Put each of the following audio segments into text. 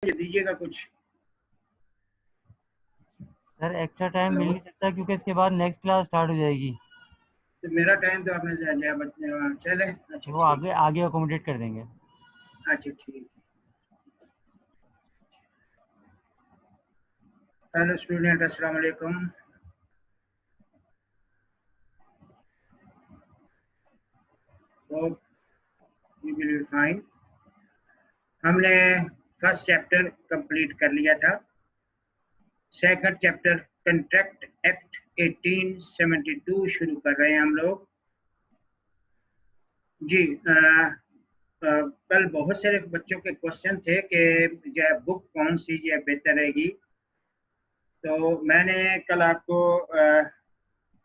दीजिएगा कुछ। Sir extra time मिल hello, नहीं सकता क्योंकि इसके बाद नेक्स्ट क्लास स्टार्ट हो जाएगी, तो मेरा टाइम तो आपने चले। अच्छा तो वो ठीक आगे है। आगे अकोमोडेट कर देंगे। अच्छा ठीक है। हेलो स्टूडेंट, अस्सलाम वालेकुम। Hope you will be fine. हमने फर्स्ट चैप्टर कंप्लीट कर लिया था। सेकंड चैप्टर कंट्रैक्ट एक्ट 1872 शुरू कर रहे हैं हम लोग। जी कल बहुत सारे बच्चों के क्वेश्चन थे कि जो है बुक कौन सी जो है बेहतर रहेगी। तो मैंने कल आपको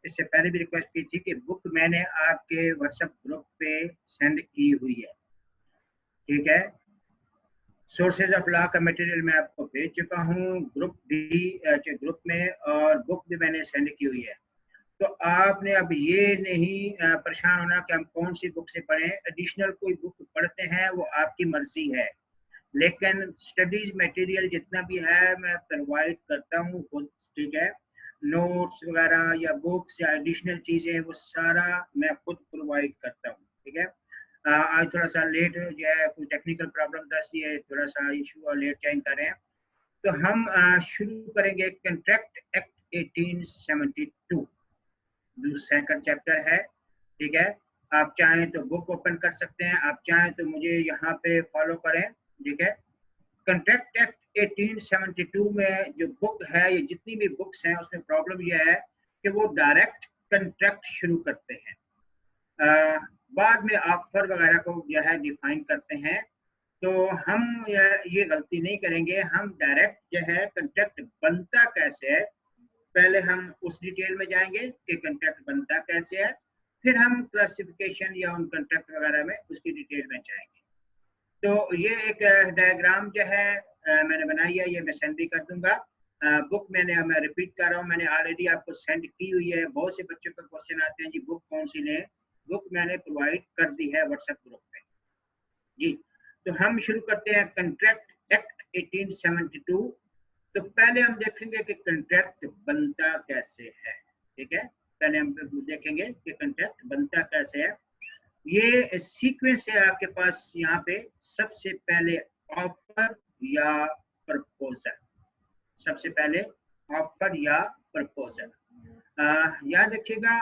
इससे पहले भी रिक्वेस्ट की थी कि बुक मैंने आपके व्हाट्सएप ग्रुप पे सेंड की हुई है, ठीक है। सोर्सेज ऑफ लॉ का मटेरियल मैं आपको भेज चुका हूँ ग्रुप में, और बुक भी मैंने सेंड की हुई है। तो आपने अब ये नहीं परेशान होना कि हम कौन सी बुक से पढ़ें। एडिशनल कोई बुक पढ़ते हैं वो आपकी मर्जी है, लेकिन स्टडीज मटेरियल जितना भी है मैं प्रोवाइड करता हूँ खुद, ठीक है। नोट्स वगैरह या बुक्स या एडिशनल चीज़ें वो सारा मैं खुद प्रोवाइड करता हूँ, ठीक है। आज थोड़ा सा लेट जो है, कोई टेक्निकल प्रॉब्लम था इसलिए थोड़ा सा इशू और लेट ज्वाइन कर रहे हैं। तो हम शुरू करेंगे कंट्रैक्ट एक्ट 1872, जो सेकंड चैप्टर है, ठीक है। आप चाहें तो बुक ओपन कर सकते हैं, आप चाहें तो मुझे यहाँ पे फॉलो करें, ठीक है। कंट्रैक्ट एक्ट 1872 में जो बुक है, ये जितनी भी बुक्स हैं उसमें प्रॉब्लम यह है कि वो डायरेक्ट कंट्रैक्ट शुरू करते हैं, बाद में ऑफर वगैरह को जो है डिफाइन करते हैं। तो हम ये गलती नहीं करेंगे, हम डायरेक्ट जो है कंट्रैक्ट बनता कैसे है पहले हम उस डिटेल में जाएंगे कि कंट्रैक्ट बनता कैसे है, फिर हम क्लासिफिकेशन या उन कंट्रैक्ट वगैरह में उसकी डिटेल में जाएंगे। तो ये एक डायग्राम जो है मैंने बनाई है, ये मैं सेंड भी कर दूंगा। बुक मैं रिपीट कर रहा हूँ, मैंने ऑलरेडी आपको सेंड की हुई है। बहुत से बच्चों का क्वेश्चन आते हैं जी बुक कौन सी लें, बुक मैंने प्रोवाइड कर दी है व्हाट्सएप ग्रुप पे जी। तो हम शुरू करते हैं कंट्रैक्ट एक्ट 1872। तो पहले हम देखेंगे कि कंट्रैक्ट बनता कैसे है, ठीक है। पहले हम देखेंगे कि कंट्रैक्ट बनता कैसे है। ये सीक्वेंस है आपके पास यहाँ पे। सबसे पहले ऑफर या प्रपोजल, सबसे पहले ऑफर या प्रपोजल। याद रखिएगा,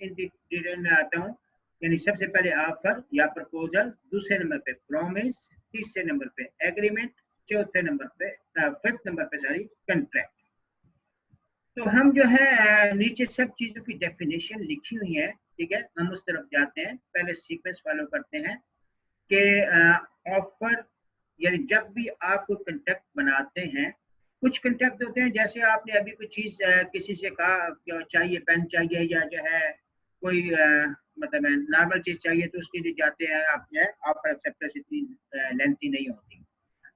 इन डिटेल में आता हूँ। यानी सबसे पहले ऑफर या प्रपोजल, दूसरे नंबर पे प्रॉमिस, तीसरे नंबर पे एग्रीमेंट, चौथे नंबर पे फिफ्थ नंबर पे सॉरी कंट्रैक्ट। तो हम जो है नीचे सब चीजों की डेफिनेशन लिखी हुई है, ठीक है। हम उस तरफ जाते हैं, पहले सीक्वेंस फॉलो करते हैं कि ऑफर यानी जब भी आप कोई कंट्रैक्ट बनाते हैं, कुछ कंट्रैक्ट होते हैं जैसे आपने अभी कोई चीज किसी से कहा चाहिए, पेन चाहिए या जो है कोई मतलब नॉर्मल चीज चाहिए, तो उसके लिए जाते हैं आप, जो है ऑफर एक्सेप्टेंस इतनी लेंथी नहीं होती।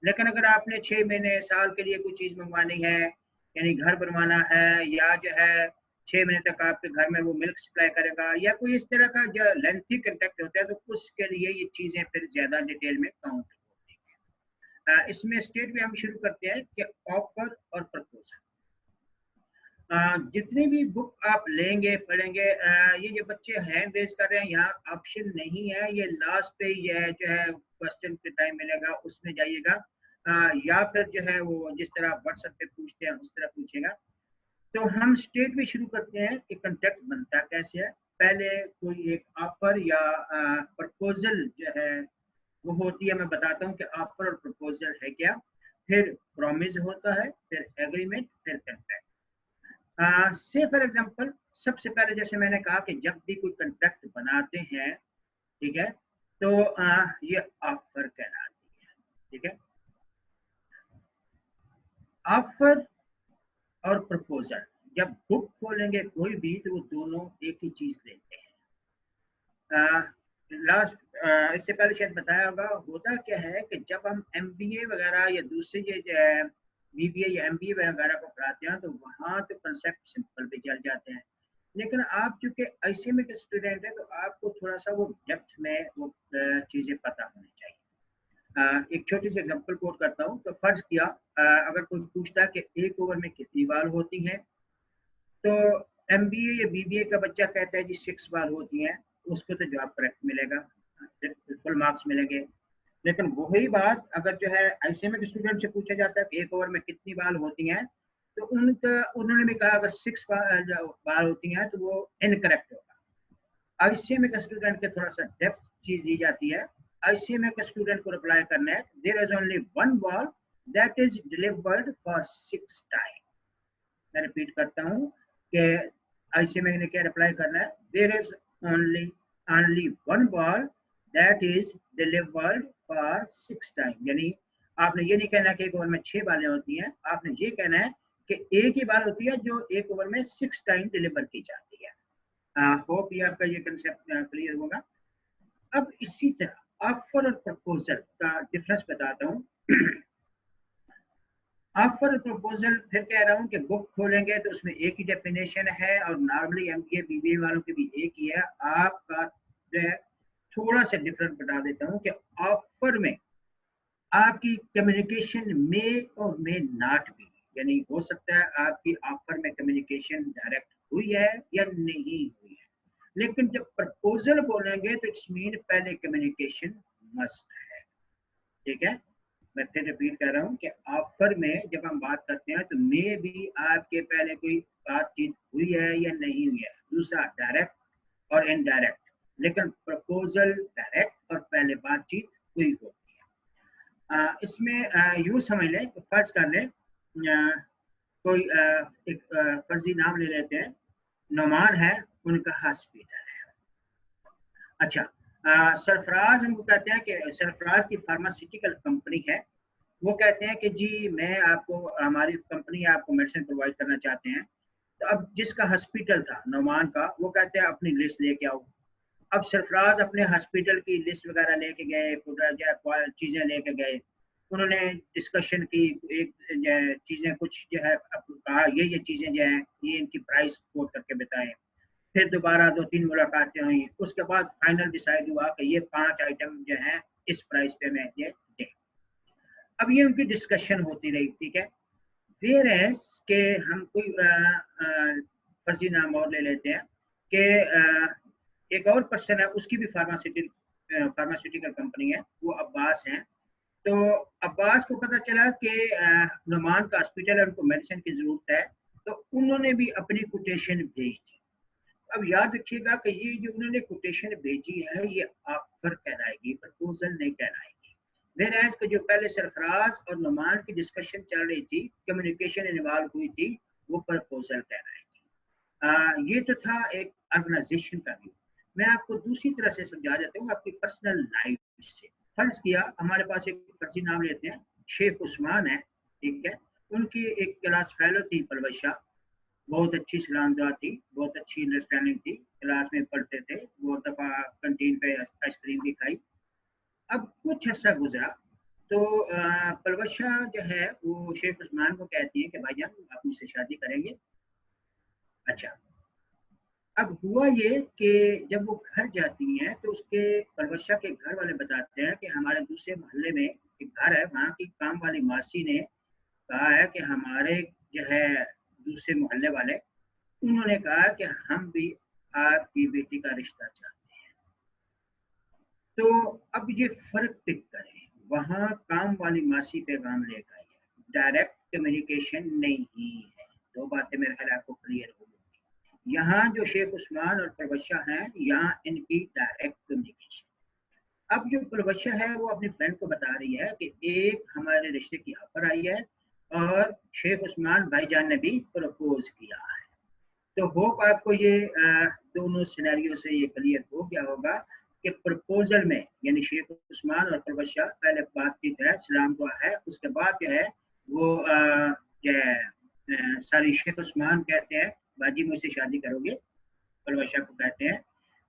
लेकिन अगर आपने 6 महीने साल के लिए कोई चीज मंगवानी है, यानी घर बनवाना है, या जो है 6 महीने तक आपके घर में वो मिल्क सप्लाई करेगा, या कोई इस तरह का जो लेंथी कंट्रैक्ट होता है, तो उसके लिए ये चीजें फिर ज्यादा डिटेल में काउंट होती है। इसमें स्टेट में हम शुरू करते हैं कि ऑफर और प्रपोजल। जितनी भी बुक आप लेंगे पढ़ेंगे, ये जो बच्चे हैंड रेज कर रहे हैं यहाँ ऑप्शन नहीं है, ये लास्ट पे ये जो है क्वेश्चन के टाइम मिलेगा उसमें जाइएगा, या फिर जो है वो जिस तरह व्हाट्सएप पे पूछते हैं उस तरह पूछेगा। तो हम स्टेट में शुरू करते हैं कि कंट्रैक्ट बनता कैसे है। पहले कोई एक ऑफर या प्रपोजल जो है वो होती है, मैं बताता हूँ कि ऑफर और प्रपोजल है क्या। फिर प्रॉमिस होता है, फिर एग्रीमेंट, फिर कंट्रैक्ट। से फॉर एग्जांपल, सबसे पहले जैसे मैंने कहा कि जब भी कोई कंट्रैक्ट बनाते हैं, ठीक है, तो ये ऑफर कहलाती है, ठीक है। ऑफर और प्रपोजल, जब बुक खोलेंगे कोई भी तो वो दोनों एक ही चीज लेते हैं। लास्ट इससे पहले शायद बताया होगा, होता क्या है कि जब हम एमबीए वगैरह या दूसरे ये बीबीए या एमबीए वगैरह को पढ़ाते हैं, तो वहाँ तो कंसेप्ट सिंपल भी चल जाते हैं। लेकिन आप चूंकि ऐसे में के स्टूडेंट है, तो आपको थोड़ा सा वो डेप्थ में वो चीजें पता होनी चाहिए। एक छोटी सी एग्जांपल कोट करता हूँ। तो फर्ज किया अगर कोई पूछता है कि एक ओवर में कितनी बॉल होती हैं, तो एमबीए या बीबीए का बच्चा कहता है जी 6 बॉल होती हैं, उसको तो जवाब करेक्ट मिलेगा, फुल मार्क्स मिलेंगे। लेकिन वही बात अगर जो है आईसीएमए के स्टूडेंट से पूछा जाता है कि एक ओवर में कितनी बॉल होती हैं, तो उन्होंने भी कहा अगर 6 बॉल होती हैं तो वो इनकरेक्ट होगा। आईसीएमए का स्टूडेंट के थोड़ा सा डेप्थ चीज दी जाती है। आईसीएमए का स्टूडेंट को रिप्लाई करना है there is only one ball that is delivered for 6 time. मैं रिपीट करता हूँ कि आईसीएमए ने क्या रिप्लाई करना है, there is only only one ball that is delivered for 6 time. यानी आपने ये नहीं कहना कि एक ओवर में 6 बालें होती हैं, आपने ये कहना है कि एक ही बाल होती है जो एक ओवर में 6 टाइम डिलीवर की जाती है। होप ये आपका ये कंसेप्ट क्लियर होगा। अब इसी तरह ऑफर और प्रपोजल का डिफरेंस बताता हूँ। ऑफर और प्रपोजल फिर कह रहा हूँ कि बुक खोलेंगे तो उसमें एक ही डेफिनेशन है और नॉर्मली एमबीए बीबीए वालों की भी एक ही है। आपका थोड़ा सा डिफरेंट बता देता हूँ कि ऑफर में आपकी कम्युनिकेशन में और में नॉट भी, यानी हो सकता है आपकी ऑफर में कम्युनिकेशन डायरेक्ट हुई है या नहीं हुई है। लेकिन जब प्रपोजल बोलेंगे तो इट्स मीन पहले कम्युनिकेशन मस्ट है। ठीक है, मैं फिर रिपीट कर रहा हूँ कि ऑफर में जब हम बात करते हैं तो मे भी आपके पहले कोई बातचीत हुई है या नहीं हुई है। दूसरा डायरेक्ट और इनडायरेक्ट, लेकिन प्रपोजल डायरेक्ट और पहले बातचीत हुई होती है। इसमें यूँ समझ लें, फर्ज कर लें कोई एक फर्जी नाम ले लेते हैं, नुमान है, उनका हॉस्पिटल है। अच्छा, सरफराज उनको कहते हैं कि सरफराज की फार्मास्यूटिकल कंपनी है। वो कहते हैं कि जी मैं आपको, हमारी कंपनी आपको मेडिसिन प्रोवाइड करना चाहते हैं। तो अब जिसका हॉस्पिटल था नुमान का, वो कहते हैं अपनी लिस्ट लेके आओ। अब सरफराज अपने हॉस्पिटल की लिस्ट वगैरह लेके गए, चीज़ें लेके गए, उन्होंने डिस्कशन की, एक चीज़ें कुछ जो है कहा ये चीज़ें जो है ये इनकी प्राइस कोट करके बताएं। फिर दोबारा 2-3 मुलाकातें हुई, उसके बाद फाइनल डिसाइड हुआ कि ये 5 आइटम जो है इस प्राइस पे मैं ये दें। अब ये उनकी डिस्कशन होती रही, ठीक है। फिर के हम कोई फर्जी नाम और ले लेते हैं कि एक और पर्सन है, उसकी भी फार्मास्यूटिकल कंपनी है, वो अब्बास हैं। तो अब्बास को पता चला कि नुमान का हॉस्पिटल है, उनको मेडिसिन की जरूरत है, तो उन्होंने भी अपनी कोटेशन भेज दी। अब याद रखिएगा कि ये जो उन्होंने कोटेशन भेजी है ये ऑफर कहलाएगी, प्रपोजल नहीं कहलाएगी। वेराज के जो पहले सरफराज और नुमान की डिस्कशन चल रही थी, कम्युनिकेशन इन्वॉल्व हुई थी, वो प्रपोजल कहलाएगी। ये तो था एक ऑर्गेनाइजेशन का व्यू। मैं आपको दूसरी तरह से समझा देता हूँ, आपकी पर्सनल लाइफ से। फर्ज किया हमारे पास एक फर्जी नाम लेते हैं, शेख उस्मान है, ठीक है। उनकी एक क्लास फेलो थी परवशा, बहुत अच्छी सलामदार थी, बहुत अच्छी अंडरस्टैंडिंग थी, क्लास में पढ़ते थे, बहुत दफ़ा कंटीन पे आइसक्रीम भी खाई। अब कुछ अर्सा गुजरा तो पलवशा जो है वो शेख उस्मान को कहती है कि भाईजान आप मुझसे शादी करेंगे। अच्छा, अब हुआ ये कि जब वो घर जाती हैं तो उसके पलवशा के घर वाले बताते हैं कि हमारे दूसरे मोहल्ले में एक घर है, वहाँ की काम वाली मासी ने कहा है कि हमारे जो है दूसरे मोहल्ले वाले, उन्होंने कहा कि हम भी आपकी बेटी का रिश्ता चाहते हैं। तो अब ये फर्क पिक करें, वहाँ काम वाली मासी पैगाम लेकर आई है, डायरेक्ट कम्युनिकेशन नहीं है। दो बातें मेरे ख्याल आपको क्लियर हो गई। यहाँ जो शेख उस्मान और प्रवशा हैं, यहाँ इनकी डायरेक्ट कम्युनिकेशन। अब जो प्रवशा है वो अपनी फ्रेंड को बता रही है कि एक हमारे रिश्ते की ऑफर आई है और शेख उस्मान भाईजान ने भी प्रपोज किया है। तो होप आपको ये दोनों सिनेरियो से ये क्लियर हो गया होगा कि प्रपोजल में यानी शेख उस्मान और प्रवशा पहले बातचीत है, सलाम दुआ है, उसके बाद जो है वो जो है सारी शेख उस्मान कहते हैं बाजी मुझसे शादी करोगे, प्रवशा को कहते हैं।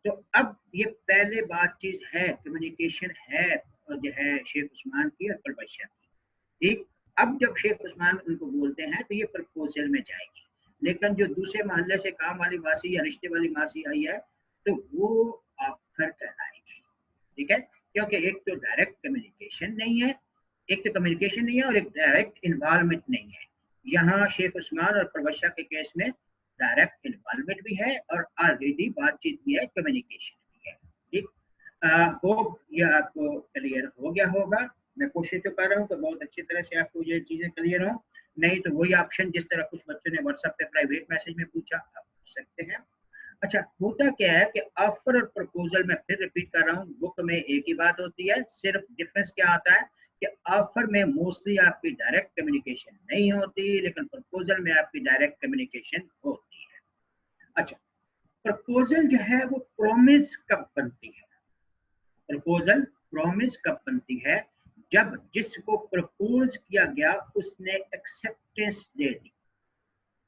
तो अब ये पहले बातचीत है, कम्युनिकेशन है और जो है शेख उस्मान की और प्रवशा की, ठीक। अब जब शेख उस्मान उनको बोलते हैं तो ये प्रपोजल में जाएगी। लेकिन जो दूसरे मोहल्ले से काम वाली मासी या रिश्ते वाली मासी आई है तो वो ऑफर कहलाएगी, ठीक है। क्योंकि एक तो डायरेक्ट कम्युनिकेशन नहीं है, और एक डायरेक्ट इन्वॉल्वमेंट नहीं है। यहाँ शेख उस्मान और प्रवशा के केस में डायरेक्ट इन्वॉल्वमेंट भी है और ऑलरेडी बातचीत भी है, कम्युनिकेशन भी है। ठीक, होप ये आपको क्लियर हो गया होगा। मैं कोशिश तो कर रहा हूँ कि बहुत अच्छी तरह से आपको ये चीजें क्लियर हो, नहीं तो वही ऑप्शन जिस तरह कुछ बच्चों ने व्हाट्सएप पे प्राइवेट मैसेज में पूछा, आप पूछ सकते हैं। अच्छा, होता क्या है कि ऑफर और प्रपोजल में फिर रिपीट कर रहा हूँ, बुक में एक ही बात होती है, सिर्फ डिफरेंस क्या आता है कि ऑफर में मोस्टली आपकी डायरेक्ट कम्युनिकेशन नहीं होती, लेकिन प्रपोजल में आपकी डायरेक्ट कम्युनिकेशन होती है। अच्छा, प्रपोजल जो है वो प्रॉमिस कब बनती है? प्रपोजल प्रॉमिस कब बनती है? जब जिसको प्रपोज किया गया उसने एक्सेप्टेंस दे दी।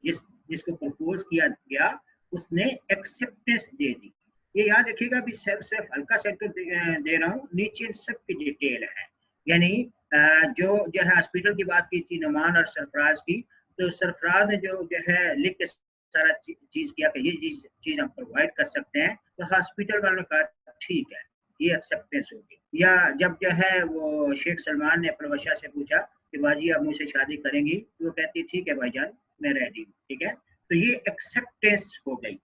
जिसको प्रपोज किया गया उसने एक्सेप्टेंस दे दी। ये याद रखिएगा, अभी सिर्फ हल्का सा तो दे रहा हूँ, नीचे सबकी डिटेल है। यानी जो है हॉस्पिटल की बात की थी नुमान और सरफराज की, तो सरफराज ने जो है लिख के सारा चीज किया कि ये चीज हम प्रोवाइड कर सकते हैं, तो हॉस्पिटल वालों ने कहा ठीक है, ये एक्सेप्टेंस होगी। या जब जो है वो शेख सलमान ने प्रवशा से पूछा कि बाजी आप मुझसे शादी करेंगी, तो वो कहती ठीक है भाईजान मैं रेडी हूँ। ठीक है, तो ये एक्सेप्टेंस हो गई।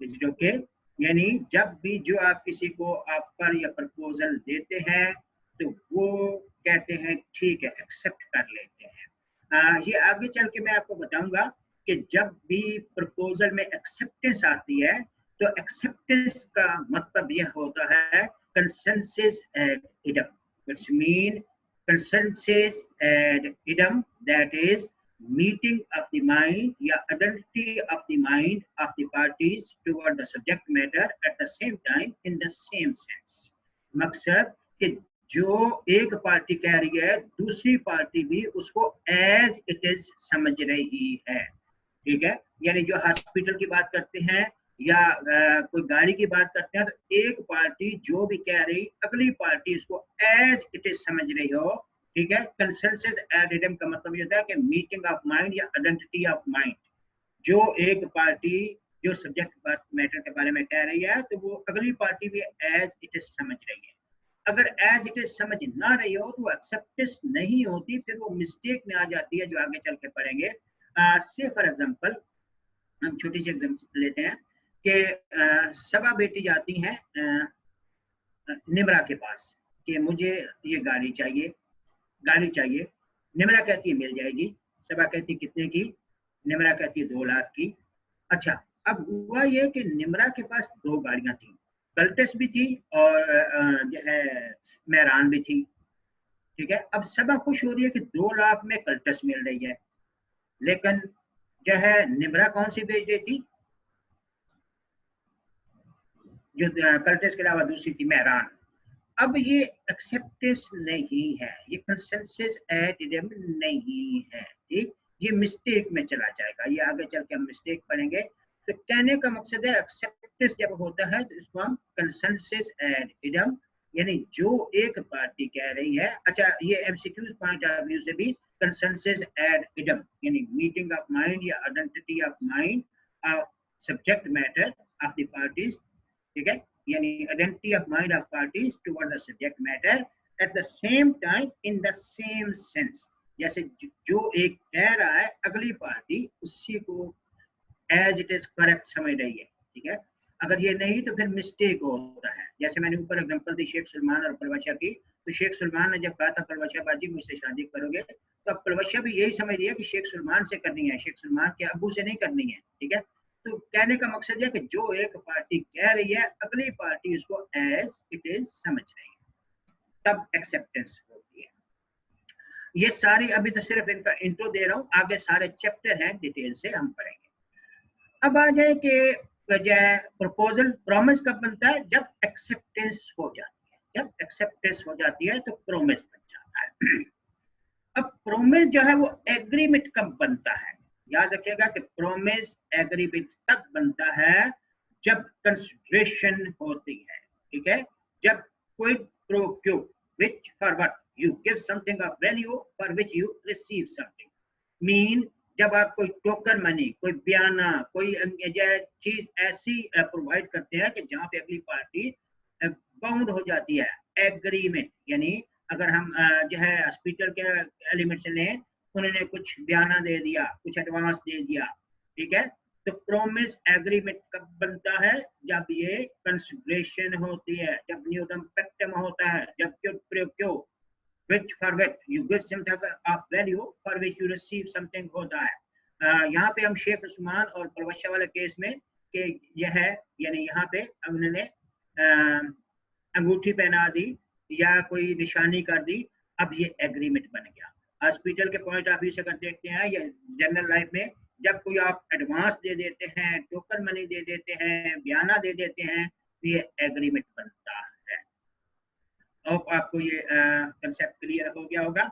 Is it okay? यानी जब भी जो आप किसी को ऑफर या प्रपोजल देते हैं तो वो कहते हैं ठीक है, एक्सेप्ट कर लेते हैं। ये आगे चल के मैं आपको बताऊंगा कि जब भी प्रपोजल में एक्सेप्टेंस आती है तो एक्सेप्टेंस का मतलब यह होता है consensus ad idem, which mean consensus ad idem, that is meeting of the mind या identity of the mind of the parties toward the subject matter at the same time in the same sense। मकसद कि जो एक party कह रही है दूसरी party भी उसको एज इट इज समझ रही है। ठीक है, यानी जो हॉस्पिटल की बात करते हैं या कोई गाड़ी की बात करते हैं, तो एक पार्टी जो भी कह रही अगली पार्टी उसको एज इट इज समझ रही हो। ठीक है, कंसेंसस एड इडम का मतलब ये होता है कि मीटिंग ऑफ माइंड या आइडेंटिटी ऑफ माइंड। जो एक पार्टी जो सब्जेक्ट मैटर के बारे में कह रही है तो वो अगली पार्टी भी एज इट इज समझ रही है। अगर एज इट इज समझ ना रही हो तो वो नहीं होती, फिर वो मिस्टेक में आ जाती है, जो आगे चल के पढ़ेंगे। से फॉर एग्जांपल हम छोटी सी एग्जांपल लेते हैं कि सबा बेटी जाती हैं निमरा के पास कि मुझे ये गाड़ी चाहिए। निमरा कहती है मिल जाएगी। सबा कहती कितने की? निमरा कहती है 2 लाख की। अच्छा, अब हुआ ये कि निमरा के पास 2 गाड़ियां थी, कल्टस भी थी और जो है मेहरान भी थी। ठीक है, अब सबा खुश हो रही है कि 2 लाख में कल्टस मिल रही है, लेकिन जो है निमरा कौन सी बेच रही थी? जो कल्टस के अलावा दूसरी थी मेहरान। अब ये एक्सेप्टेंस नहीं है, ये कंसेंसस एट इडम नहीं है। ठीक, ये मिस्टेक में चला जाएगा, ये आगे चल के हम मिस्टेक पढ़ेंगे। तो कहने का मकसद है एक्सेप्टेंस जब होता है तो इसको हम कंसेंसस एट इडम, यानी जो एक पार्टी कह रही है। अच्छा, ये एमसीक्यूज पॉइंट ऑफ व्यू से भी कंसेंसस एट इडम यानी मीटिंग ऑफ माइंड या identity of mind of subject matter of the parties. ठीक है, यानी identity of mind of parties toward the subject matter at the same time in the same sense। जैसे जो एक कह रहा है अगली पार्टी उसी को as it is correct समझ रही है। ठीक है, अगर ये नहीं तो फिर मिस्टेक होता है। जैसे मैंने ऊपर एग्जांपल दी शेख सलमान और प्रवशा की, तो शेख सलमान ने जब कहा था प्रवशा बाजी मुझसे शादी करोगे, तो अब प्रवशा भी यही समझ रही है कि शेख सलमान से करनी है, शेख सलमान के अबू से नहीं करनी है। ठीक है, तो कहने का मकसद है कि जो एक पार्टी कह रही है अगली पार्टी उसको एज इट इज समझ रही है, तब एक्सेप्टेंस होती है। ये सारी अभी तो सिर्फ इनका इंट्रो दे रहा हूँ, आगे सारे चैप्टर हैं डिटेल से हम पढ़ेंगे। अब आ जाए कि प्रपोजल प्रॉमिस कब बनता है? जब एक्सेप्टेंस हो जाती है। जब एक्सेप्टेंस हो जाती है तो प्रॉमिस बन जाता है। अब प्रॉमिस जो है वो एग्रीमेंट कब बनता है? याद रखिएगा कि प्रॉमिस एग्रीमेंट तब बनता है जब कंसिडरेशन होती है। ठीक है, जब कोई pro Q which for what you give something of value for which you receive something, mean जब आप कोई टोकन मनी, कोई बयाना, कोई चीज ऐसी प्रोवाइड करते हैं कि जहां पे अगली पार्टी कंपाउंड हो जाती है एग्रीमेंट। यानी अगर हम जो है हॉस्पिटल के एलिमेंट से लें, उन्होंने कुछ बयाना दे दिया, कुछ एडवांस दे दिया, ठीक है। तो प्रोमिस एग्रीमेंट कब बनता है? जब ये कंसिडरेशन होती है, जब न्यूटन पैक्टम होता है, जब क्यों pro which for which you give something of value for which you receive something होता है। यहाँ पे हम शेख उस्मान और प्रवशा वाले केस में कि यह है, यानी यहाँ पे उन्होंने अंगूठी पहना दी या कोई निशानी कर दी, अब ये एग्रीमेंट बन गया। हॉस्पिटल के पॉइंट ऑफ व्यू से अगर देखते हैं या जनरल लाइफ में, जब कोई आप एडवांस दे देते हैं, टोकन मनी दे देते हैं, बयाना दे देते हैं, तो ये एग्रीमेंट बनता है। अब आपको ये कंसेप्ट क्लियर हो गया होगा।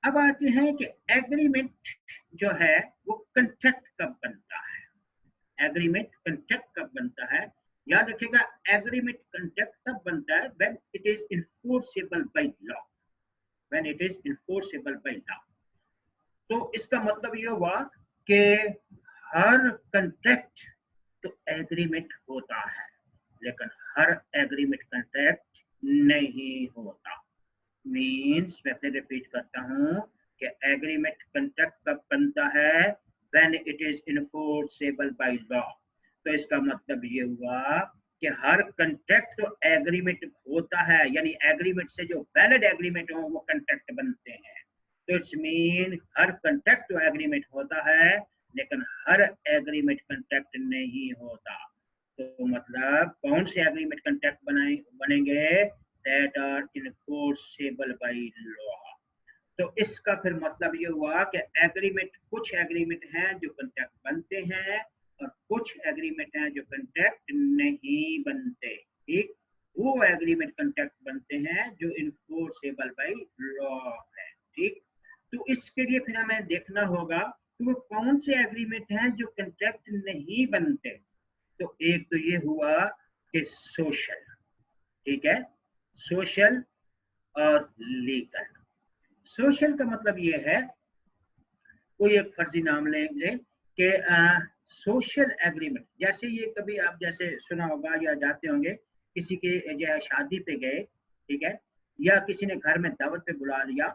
अब आते हैं कि एग्रीमेंट जो है वो कंट्रैक्ट कब बनता है। एग्रीमेंट कंट्रैक्ट कब बनता है? याद रखिएगा, एग्रीमेंट कंट्रैक्ट तब बनता है when it is enforceable by law. When it is enforceable by law, तो इसका मतलब ये हुआ कि हर कंट्रैक्ट तो एग्रीमेंट होता है, लेकिन हर एग्रीमेंट कंट्रैक्ट नहीं होता। मीन्स मैं फिर रिपीट करता हूं कि एग्रीमेंट कंट्रैक्ट कब बनता है? When it is enforceable by law. तो इसका मतलब ये हुआ कि हर कंट्रैक्ट तो एग्रीमेंट होता है, यानी एग्रीमेंट से जो वैलिड एग्रीमेंट हो वो कंट्रैक्ट बनते हैं। तो इट्स मीन हर कंट्रैक्ट तो एग्रीमेंट होता है, लेकिन हर एग्रीमेंट कंट्रैक्ट नहीं होता। तो मतलब कौन से एग्रीमेंट कंट्रैक्ट बनेंगे? That are enforceable by law. तो इसका फिर मतलब ये हुआ कि एग्रीमेंट, कुछ एग्रीमेंट हैं जो कंट्रैक्ट बनते हैं और कुछ एग्रीमेंट हैं जो कंट्रैक्ट नहीं बनते। ठीक, वो एग्रीमेंट कंट्रैक्ट बनते हैं जो इन्फोर्सेबल बाय लॉ है। ठीक, तो इसके लिए फिर हमें देखना होगा कि वो कौन से एग्रीमेंट हैं जो कंट्रैक्ट नहीं बनते। तो एक तो ये हुआ कि सोशल, ठीक है, सोशल और लीगल। सोशल का मतलब ये है, कोई एक फर्जी नाम लेंगे कि सोशल एग्रीमेंट, जैसे ये कभी आप जैसे सुना होगा या जाते होंगे, किसी के जो है शादी पे गए, ठीक है, या किसी ने घर में दावत पे बुला लिया,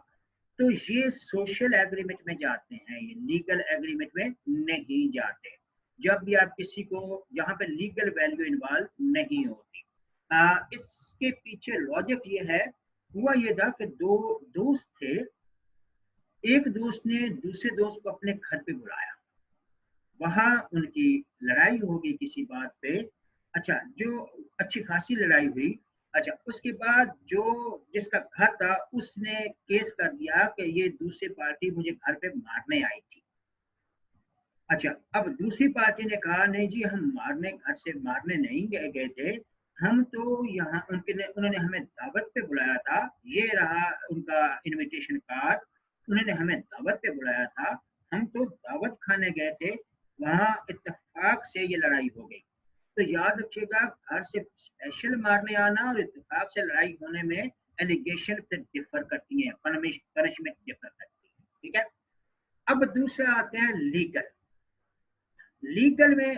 तो ये सोशल एग्रीमेंट में जाते हैं, ये लीगल एग्रीमेंट में नहीं जाते। जब भी आप किसी को, यहाँ पे लीगल वैल्यू इन्वॉल्व नहीं होती। इसके पीछे लॉजिक ये है, हुआ ये था कि दो दोस्त थे, एक दोस्त ने दूसरे दोस्त को अपने घर पे बुलाया, वहां उनकी लड़ाई होगी किसी बात पे। अच्छा, जो अच्छी खासी लड़ाई हुई। अच्छा, उसके बाद जो जिसका घर था उसने केस कर दिया कि ये दूसरी पार्टी मुझे घर पे मारने आई थी। अच्छा, अब दूसरी पार्टी ने कहा नहीं जी, हम मारने, घर से मारने नहीं गए थे, हम तो यहाँ उन्होंने हमें दावत पे बुलाया था, ये रहा उनका इनविटेशन कार्ड, उन्होंने हमें दावत पे बुलाया था, हम तो दावत खाने गए थे, वहाँ इत्तेफाक से ये लड़ाई हो गई। तो याद रखिएगा, घर से स्पेशल मारने आना और इत्तेफाक से लड़ाई होने में एलिगेशन फिर डिफर करती है, पनिशमेंट डिफर करती है। ठीक है, अब दूसरा आते हैं लीगल। लीगल में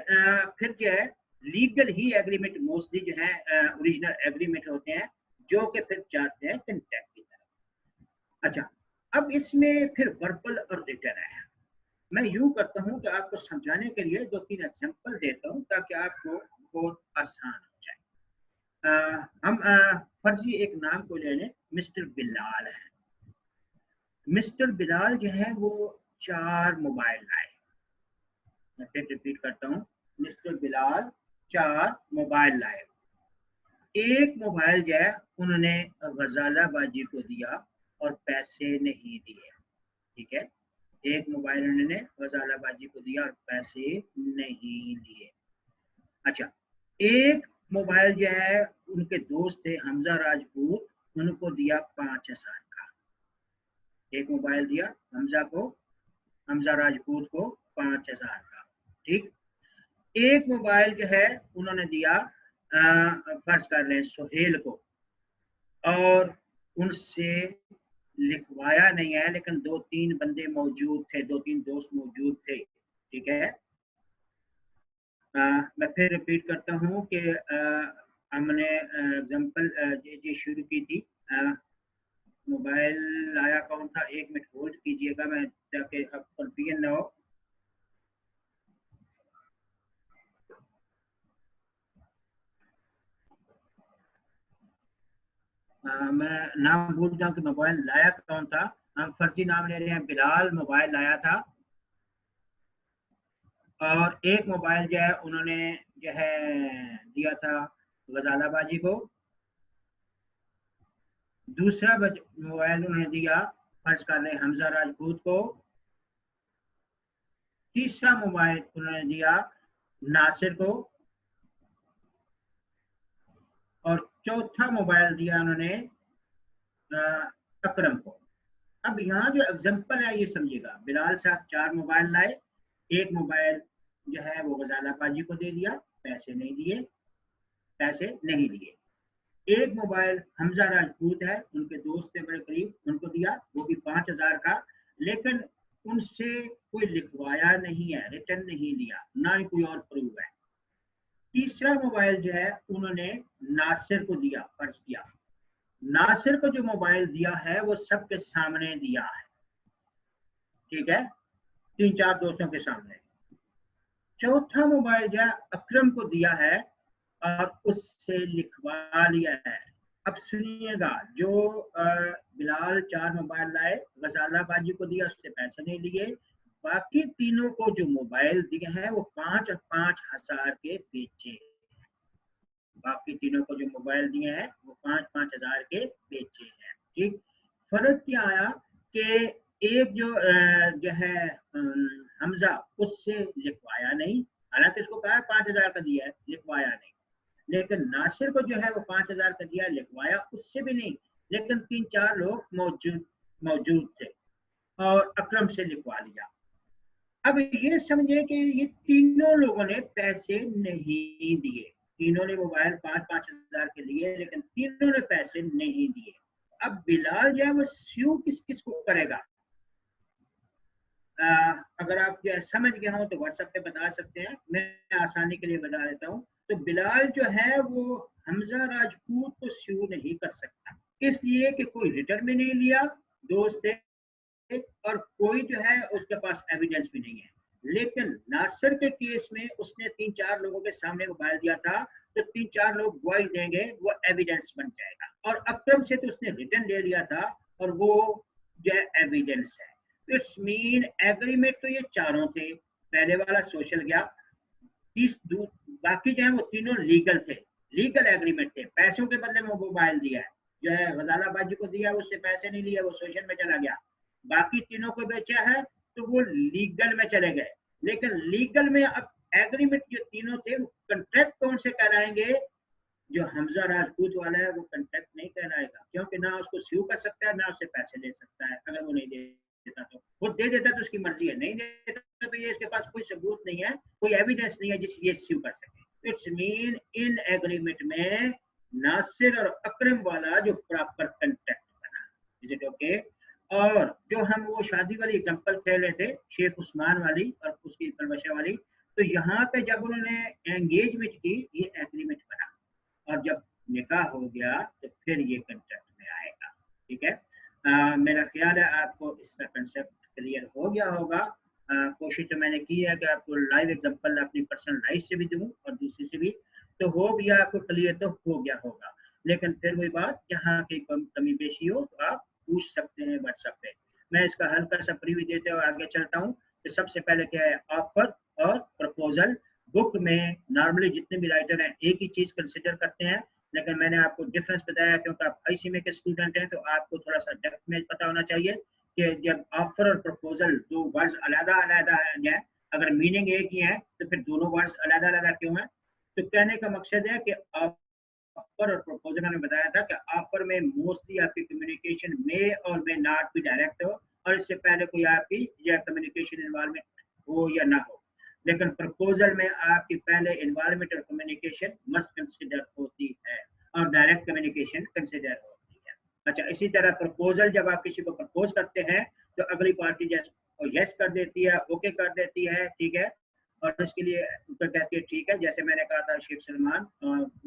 फिर क्या है, लीगल ही एग्रीमेंट मोस्टली जो है ओरिजिनल एग्रीमेंट होते हैं, जो कि फिर जाते हैं कंट्रैक्ट की तरफ। अच्छा, अब इसमें फिर वर्बल और रिटन है। मैं यूं करता हूं कि आपको समझाने के लिए 2-3 एग्जांपल देता हूं ताकि आपको बहुत आसान हो जाए। हम फर्जी एक नाम को ले लें, मिस्टर बिलाल है। मिस्टर बिलाल जो है वो 4 मोबाइल लाए। मैं फिर रिपीट करता हूँ, मिस्टर बिलाल 4 मोबाइल लाए। एक मोबाइल जो है उन्होंने गजाला बाजी को दिया और पैसे नहीं दिए। ठीक है, एक मोबाइल उन्होंने गजाला बाजी को दिया और पैसे नहीं लिए। अच्छा, एक मोबाइल जो है उनके दोस्त थे हमजा राजपूत, उनको दिया 5,000 का। एक मोबाइल दिया हमजा राजपूत को 5,000 का। ठीक, एक मोबाइल जो है उन्होंने दिया फर्ज कर लें सुहेल को, और उनसे लिखवाया नहीं है, लेकिन 2-3 बंदे मौजूद थे, 2-3 दोस्त मौजूद थे। ठीक है, मैं फिर रिपीट करता हूँ कि हमने एग्जाम्पल ये शुरू की थी। मोबाइल आया कौन था, 1 मिनट होल्ड कीजिएगा, मैं ताकि अब कंफ्यूजन ना हो। मैं नाम भूल जाऊं कि मोबाइल लाया कौन था। हम फर्जी नाम ले रहे हैं, बिलाल मोबाइल लाया था। और एक मोबाइल जो है उन्होंने जो है दिया था गजालाबाजी को। दूसरा मोबाइल उन्होंने दिया फर्ज कर रहे हमजा राजपूत को। तीसरा मोबाइल उन्होंने दिया नासिर को। और चौथा मोबाइल दिया उन्होंने अकरम को। अब यहाँ जो एग्जाम्पल है ये समझिएगा, बिलाल साहब 4 मोबाइल लाए, एक मोबाइल जो है वो गजाला पाजी को दे दिया, पैसे नहीं दिए, एक मोबाइल हमजा राजपूत है, उनके दोस्त थे बड़े करीब, उनको दिया, वो भी 5000 का, लेकिन उनसे कोई लिखवाया नहीं है, रिटर्न नहीं लिया, ना ही कोई और प्रूफ है। तीसरा मोबाइल जो है उन्होंने नासिर को दिया, फर्ज किया। नासिर को जो मोबाइल दिया है वो सबके सामने दिया है, ठीक है, 3-4 दोस्तों के सामने। चौथा मोबाइल जो है अकरम को दिया है और उससे लिखवा लिया है। अब सुनिएगा, जो बिलाल 4 मोबाइल लाए, गजाला बाजी को दिया, उससे पैसे नहीं लिए, बाकी तीनों को जो मोबाइल दिए हैं वो 5-5 हजार के बेचे। बाकी तीनों को जो मोबाइल दिए हैं वो 5-5 हजार के बेचे हैं, ठीक। फर्क क्या आया कि एक जो है हमजा, उससे लिखवाया नहीं, हालांकि इसको कहा 5000 का दिया है, लिखवाया नहीं। लेकिन नासिर को जो है वो 5000 का दिया, लिखवाया उससे भी नहीं, लेकिन 3-4 लोग मौजूद थे और अकरम से लिखवा लिया। अब ये समझे कि ये तीनों लोगों ने पैसे नहीं दिए, तीनों ने मोबाइल 5-5 हजार के लिए, लेकिन तीनों ने पैसे नहीं दिए। अब बिलाल जो है वो स्यू किस किस को करेगा? अगर आप जो है समझ गए हो तो व्हाट्सएप पे बता सकते हैं, मैं आसानी के लिए बता देता हूँ। तो बिलाल जो है वो हमजा राजपूत को स्यू नहीं कर सकता, इसलिए कि कोई रिटर्न भी नहीं लिया, दोस्त थे, और कोई जो है उसके पास एविडेंस भी नहीं है। लेकिन नासिर के केस में उसने 3-4 लोगों के सामने मोबाइल दिया था, तो 3-4 लोग गवाही देंगे, वो एविडेंस बन जाएगा। और अकरम से तो उसने रिटर्न ले लिया था और वो जो है एविडेंस है। इट्स मीन एग्रीमेंट तो ये चारों थे, पहले वाला सोशल गया, बाकी जो है वो तीनों लीगल थे, लीगल एग्रीमेंट थे, पैसों के बदले में मोबाइल दिया है, जो है गजाला बाजी को दिया, उससे पैसे नहीं लिए, वो सोशल में चला गया। बाकी तीनों को बेचा है तो वो लीगल में चले गए। लेकिन लीगल में अब एग्रीमेंट जो तीनों थे वो कंट्रैक्ट कौन से कराएंगे? जो हमजा राजपूत वाला है वो कंट्रैक्ट नहीं कहलाएगा, क्योंकि ना उसको स्यू कर सकता है, ना उससे पैसे ले सकता है। अगर वो नहीं देता तो वो दे देता तो उसकी मर्जी है, नहीं देता तो ये इसके पास कोई सबूत नहीं है, कोई एविडेंस नहीं है जिससे ये स्यू कर सके। इट्स मीन इन एग्रीमेंट में नासिर और अकरम वाला जो प्रॉपर कंट्रैक्ट बना, इज इट ओके? और जो हम वो शादी वाली एग्जांपल कह रहे थे, शेख उस्मान वाली और उसकी परवशा वाली, तो यहाँ पे जब उन्होंने एंगेजमेंट की, ये एग्रीमेंट बना, और जब निकाह हो गया तो फिर ये कंट्रैक्ट में आएगा, ठीक है। मेरा ख्याल है आपको इसका कंसेप्ट क्लियर हो गया होगा। कोशिश तो मैंने की है कि आपको लाइव एग्जांपल अपनी पर्सनल लाइफ से भी दूं और दूसरी से भी, तो हो भी आपको क्लियर तो हो गया होगा। लेकिन फिर वही बात, जहाँ की कमी पेशी हो तो आप पूछ सकते हैं व्हाट्सएप पे। मैं इसका हल्का सा प्रीव्यू देते हुए आगे चलता हूँ। तो सबसे पहले क्या है, ऑफर और प्रपोजल। बुक में नॉर्मली जितने भी राइटर हैं एक ही चीज कंसिडर करते हैं, लेकिन मैंने आपको डिफरेंस बताया क्योंकि आप आईसीएमए के स्टूडेंट हैं, तो आपको थोड़ा सा डेप्थ में पता होना चाहिए कि जब ऑफर और प्रपोजल दो वर्ड्स अलग अलग है, अगर मीनिंग एक ही है तो फिर दोनों वर्ड्स अलग अलग क्यों है? तो कहने का मकसद है कि ऑफर और प्रपोजल मैंने बताया था कि ऑफर में मोस्टली आपकी कम्युनिकेशन में और में नॉट भी डायरेक्ट हो, और इससे पहले कोई आपकी या कम्युनिकेशन इन्वॉल्वमेंट हो या ना हो। लेकिन प्रपोजल में आपकी पहले इन्वॉल्वमेंट और कम्युनिकेशन मस्ट कंसिडर होती है और डायरेक्ट कम्युनिकेशन कंसिडर होती है। अच्छा, इसी तरह प्रपोजल जब आप किसी को प्रपोज करते हैं तो अगली पार्टी यस कर देती है, ओके कर देती है, ठीक है, और इसके लिए तो कहती है ठीक है, जैसे मैंने कहा था शेख सलमान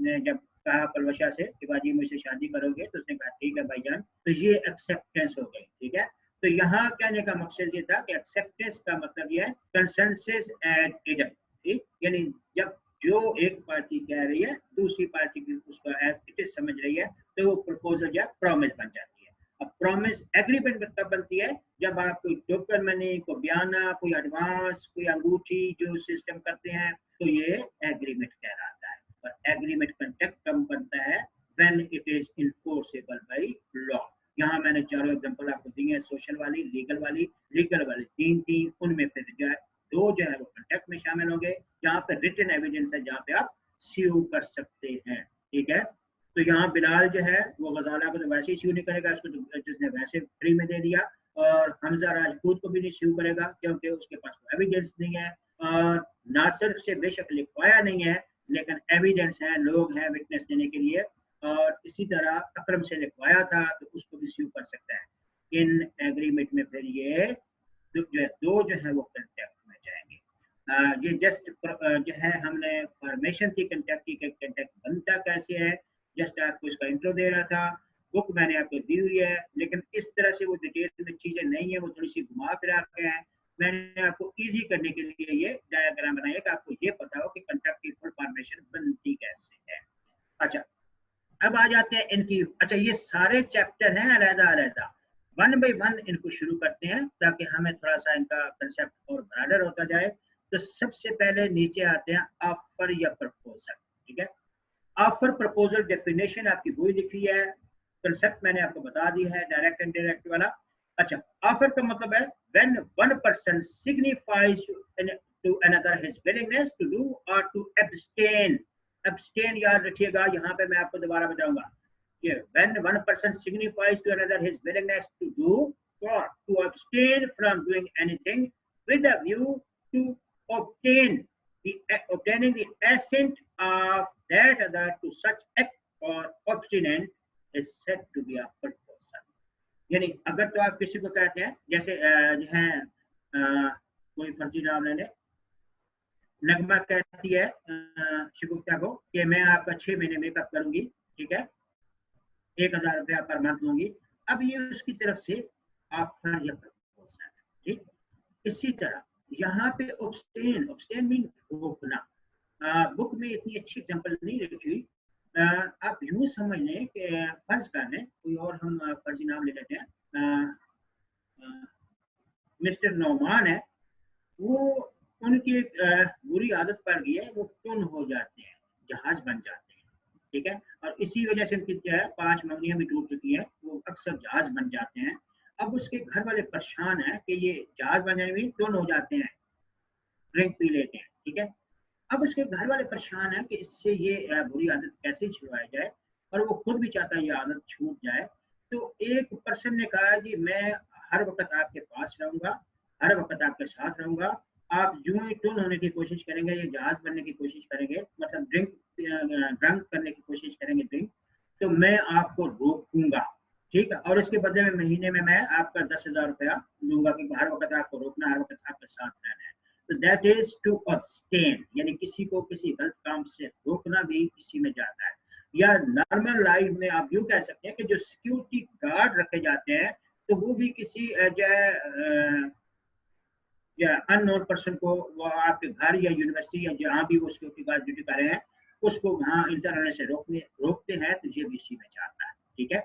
ने जब कहा पलवशा से कि बाजी मुझसे शादी करोगे, तो उसने कहा ठीक है भाईजान, तो ये एक्सेप्टेंस हो गई। ठीक है, तो यहाँ कहने का मकसद ये था कि एक्सेप्टेंस का मतलब ये है कंसेंसस एट इडम। ठीक, यानी जब जो एक पार्टी कह रही है दूसरी पार्टी भी उसको एज इट इज समझ रही है, तो वो प्रपोजल या प्रॉमिस बन जाती है। अब प्रॉमिस एग्रीमेंट तब बनती है जब आप कोई टोकन मनी, कोई बयाना, कोई एडवांस, कोई अंगूठी जो सिस्टम करते हैं, तो ये एग्रीमेंट कहलाता है। और एग्रीमेंट कॉन्ट्रैक्ट कब बनता है? When it is enforceable by law. यहाँ मैंने चारों एग्जांपल आपको दी है, सोशल वाली, लीगल वाली, लीगल वाली तीन थी, उनमें फिर दो जो है वो कॉन्ट्रैक्ट में शामिल होंगे, जहाँ पे रिटन एविडेंस है, जहाँ पे आप स्यू कर सकते हैं। ठीक है, तो यहाँ बिलाल जो है वो गजाला को तो वैसे ही स्यू नहीं करेगा, उसको तो जिसने वैसे फ्री में दे दिया, और हमजा राजपूत को भी नहीं स्यू करेगा क्योंकि उसके पास एविडेंस नहीं है, और नासिर से बेशक लिखवाया नहीं है लेकिन एविडेंस है, लोग हैं विटनेस देने के लिए, और इसी तरह अकरम से लिखवाया था तो उसको भी स्यू कर सकता है। इन एग्रीमेंट में फिर ये दो जो है वो कंटेक्ट में जाएंगे। ये जस्ट जो है हमने फॉर्मेशन थी कंटेक्ट की, कंटेक्ट बनता कैसे है, जस्ट आपको इसका इंट्रो दे रहा था। बुक मैंने आपको दी हुई है, लेकिन इस तरह से वो डिटेल में चीजें नहीं है, वो थोड़ी सी घुमा फिरा के हैं। मैंने आपको इजी करने के लिए ये डायग्राम बनाया कि आपको ये पता हो कि कंट्रैक्ट की फुल फॉर्मेशन बनती कैसे है। अच्छा, अब आ जाते हैं इनकी। अच्छा, ये सारे चैप्टर हैं अलग अलग, वन बाय वन इनको शुरू करते हैं ताकि हमें थोड़ा सा इनका कंसेप्ट और ब्रॉडर होता जाए। तो सबसे पहले नीचे आते हैं ऑफर या प्रपोजल। ठीक है, ऑफर प्रपोजल डेफिनेशन आपकी वही लिखी है, कंसेप्ट मैंने आपको बता दी है, डायरेक्ट एंड डायरेक्ट वाला। अच्छा, ऑफर का मतलब है when one person signifies to another his willingness to do और टू एब्सटेन। एब्सटेन याद रखिएगा, यहाँ पे मैं आपको दोबारा बताऊंगा कि when one person signifies to another his willingness to do or to abstain from doing anything with a view to obtaining the assent of that other to such act or obstinance is said to be a proposal। यानी अगर तो आप किसी को कहते हैं, जैसे जो है कोई फर्जी नाम लेने, नगमा कहती है शिगुफ्ता को कि मैं आपका 6 महीने मेकअप करूंगी, ठीक है, 1000 रुपया पर मंथ लूंगी। अब ये उसकी तरफ से ऑफर या प्रपोजल है। ठीक, इसी तरह यहाँ पे ऑब्स्टेन, ऑब्स्टेन मीन रोकना। बुक में इतनी अच्छी एग्जांपल नहीं रखी हुई, आप यूं समझ लें कि फर्ज कर लें कोई और हम फर्जी नाम ले लेते हैं, मिस्टर नौमान है, वो उनकी एक बुरी आदत पड़ गई है, वो टुन हो जाते हैं, जहाज बन जाते हैं। ठीक है, और इसी वजह से उनकी जो है 5 मंगनियां भी टूट चुकी है, वो अक्सर जहाज बन जाते हैं। अब उसके घर वाले परेशान है कि ये जहाज बनने में टुन हो जाते हैं, ड्रिंक पी लेते हैं। ठीक है, अब उसके घर वाले परेशान है कि इससे ये बुरी आदत कैसे छुड़वाई जाए, और वो खुद भी चाहता है ये आदत छूट जाए। तो एक पर्सन ने कहा जी मैं हर वक्त आपके पास रहूंगा, हर वक्त आपके साथ रहूंगा, आप यूं ही टुन होने की कोशिश करेंगे, ये जहाज बनने की कोशिश करेंगे, मतलब ड्रंक करने की कोशिश करेंगे ड्रिंक, तो मैं आपको रोकूंगा। ठीक है, और इसके बदले में महीने में मैं आपका 10,000 रुपया लूंगा कि हर वक्त आपको रोकना, हर वक्त आपके साथ रहना है। तो दैट इज टू अब्सटेन, यानी किसी को किसी गलत काम से रोकना भी इसी में जाता है। या नॉर्मल लाइफ में आप यूं कह सकते हैं कि जो सिक्योरिटी गार्ड रखे जाते हैं, तो वो भी किसी या अननोन पर्सन को वो आपके घर या यूनिवर्सिटी या जहाँ भी वो सिक्योरिटी गार्ड ड्यूटी कर रहे हैं उसको वहाँ इंटर होने से रोकते हैं, तो ये भी इसी में जाता है। ठीक है,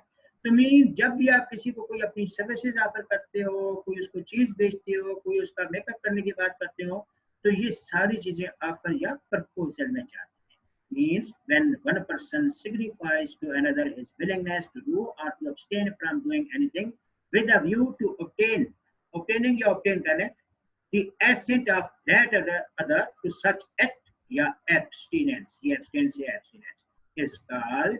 तो मीन जब भी आप किसी को कोई अपनी सर्विसेज ऑफर करते हो, कोई उसको चीज बेचते हो, कोई उसका मेकअप करने की बात करते हो, तो ये सारी चीजें ऑफर या प्रपोजल में जाती हैं। Means when one person signifies to another his willingness to do और to abstain from doing anything with a view to obtaining या obtain करें the assent of that other to such act या abstinence, ये abstinence या abstinence is called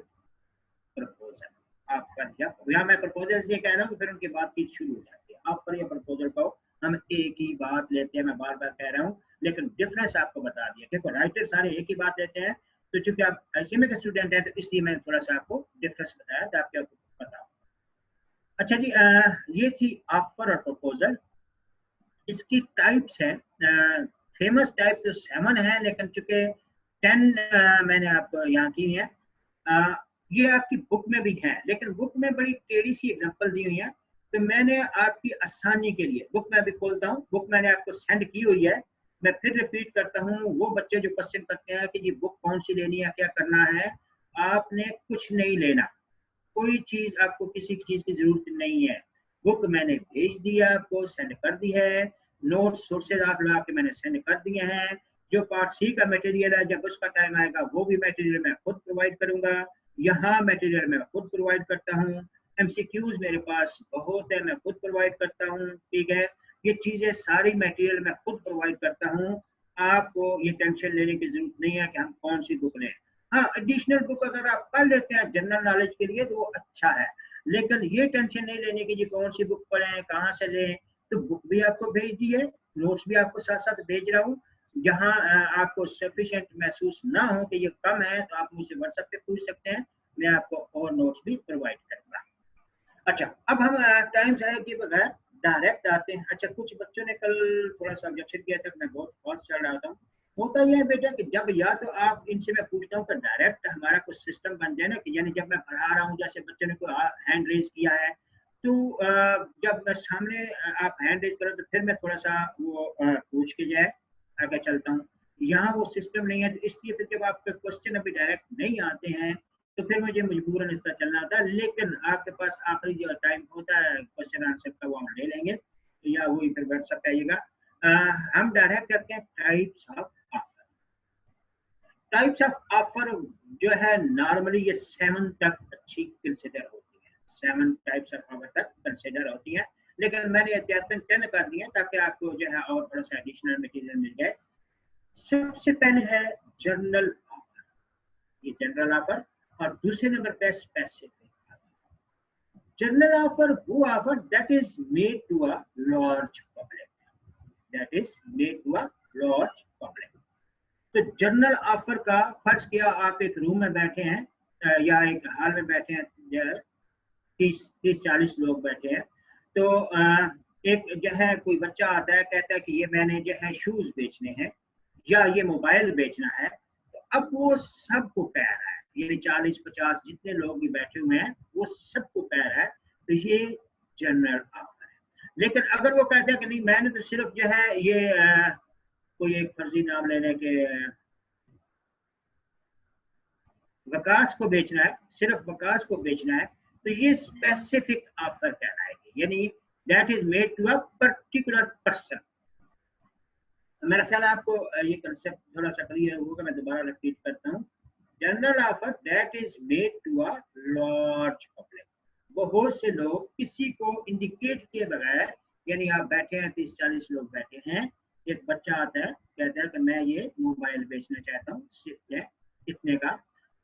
proposal। Offer या मैं proposal से कह रहा हूँ, फिर उनकी बातचीत शुरू हो जाती है। ऑफर या प्रपोजल को हम एक ही बात लेते हैं, मैं बार बार कह रहा हूँ, लेकिन डिफरेंस आपको बता दिया। देखो राइटर सारे एक ही बात लेते हैं, तो चूंकि आप ICMA के स्टूडेंट हैं तो इसलिए मैंने थोड़ा सा आपको डिफरेंस बताया था, आपको पता हो। अच्छा जी, ये थी ऑफर और प्रपोजल। इसकी टाइप्स हैं फेमस टाइप तो 7 है, लेकिन चूंकि 10 मैंने आप यहाँ की है, ये आपकी बुक में भी है, लेकिन बुक में बड़ी टेढ़ी सी एग्जांपल दी हुई है। तो मैंने आपकी आसानी के लिए बुक में भी खोलता हूँ, बुक मैंने आपको सेंड की हुई है। मैं फिर रिपीट करता हूँ, वो बच्चे जो क्वेश्चन करते हैं कि जी बुक कौन सी लेनी है, क्या करना है, आपने कुछ नहीं लेना, कोई चीज आपको किसी चीज की जरूरत नहीं है। बुक मैंने भेज दिया, आपको सेंड कर दी है, नोट सोर्सेज आप लगा के मैंने सेंड कर दिए हैं। जो पार्ट सी का मटेरियल है, जब उसका टाइम आएगा वो भी मटेरियल मैं खुद प्रोवाइड करूंगा। यहाँ मटेरियल मैं खुद प्रोवाइड करता हूँ, एमसीक्यूज मेरे पास बहुत है, मैं खुद प्रोवाइड करता हूँ, ठीक है। ये चीजें सारी मटेरियल मैं खुद प्रोवाइड करता हूँ। आपको ये टेंशन लेने की जरूरत नहीं है कि हम कौन सी बुक लें। हाँ, एडिशनल बुक अगर आप कर लेते हैं जनरल नॉलेज के लिए तो वो अच्छा है, लेकिन ये टेंशन नहीं लेने की जी कौन सी बुक पढ़ें, कहाँ से लें। तो बुक भी आपको भेज दी है, नोट्स भी आपको साथ साथ भेज रहा हूँ। जहाँ आपको सफिशिएंट महसूस ना हो कि ये कम है, तो आप मुझसे व्हाट्सएप पे पूछ सकते हैं, मैं आपको और नोट्स भी प्रोवाइड करूंगा। अच्छा, अब हम टाइम जाया के बगैर डायरेक्ट आते हैं। अच्छा, कुछ बच्चों ने कल थोड़ा सा ऑब्जेक्शन किया था कि मैं बहुत फास्ट चल रहा था। होता यह है बेटा कि जब या तो आप इनसे मैं पूछता हूँ कि डायरेक्ट हमारा कुछ सिस्टम बन जाए ना, कि यानी जब मैं पढ़ा रहा हूँ, जैसे बच्चे ने कोई हैंड रेज किया है, तो जब मैं सामने आप हैंड रेज करो तो फिर मैं थोड़ा सा वो पूछ के जाए आगे चलता हूँ। यहाँ वो सिस्टम नहीं है, तो इसलिए फिर जब आपके क्वेश्चन अभी डायरेक्ट नहीं आते हैं तो फिर मुझे मजबूरन इस तरह चलना होता है। लेकिन आपके पास आखिरी जो टाइम होता है क्वेश्चन आंसर का, वो हम ले लेंगे, तो या वही फिर व्हाट्सएप पे आइएगा। हम डायरेक्ट करते हैं types of offer. Types of offer जो है नॉर्मली ये 7 तक अच्छी कंसिडर होती है, 7 टाइप्स ऑफ ऑफर तक कंसिडर होती है, लेकिन मैंने एहतियातन 10 कर दिया ताकि आपको जो है और थोड़ा सा एडिशनल मटेरियल मिल जाए। सबसे पहले है जनरल ऑफर, ये जनरल ऑफर, और दूसरे नंबर पे स्पेसिफिक। जनरल ऑफर वो offer that is made to a large public, that is made to a large public. तो जनरल ऑफर का फर्ज किया, आप एक रूम में बैठे हैं या एक हॉल में बैठे हैं, 30-40 लोग बैठे हैं, तो एक जो है कोई बच्चा आता है, कहता है कि ये मैंने जो है शूज बेचने हैं या ये मोबाइल बेचना है। तो अब वो सबको कह रहा है, ये 40-50 जितने लोग भी बैठे हुए हैं वो सबको कह रहा है, तो ये जनरल ऑफर है। लेकिन अगर वो कहता है कि नहीं मैंने तो सिर्फ जो है ये कोई एक फर्जी नाम लेने के वकास को बेचना है, सिर्फ वकास को बेचना है, तो ये स्पेसिफिक ऑफर कहलाएगी, यानी that is made to a particular person. मेरा ख्याल आपको ये कंसेप्ट थोड़ा सा क्लियर होगा, मैं दोबारा रिपीट करता हूँ। General offer that is made to a large public, बहुत से लोग किसी को इंडिकेट किए बगैर, यानी आप बैठे हैं 30-40 लोग बैठे हैं, एक बच्चा आता है कहता है कि मैं ये मोबाइल बेचना चाहता हूँ इतने का,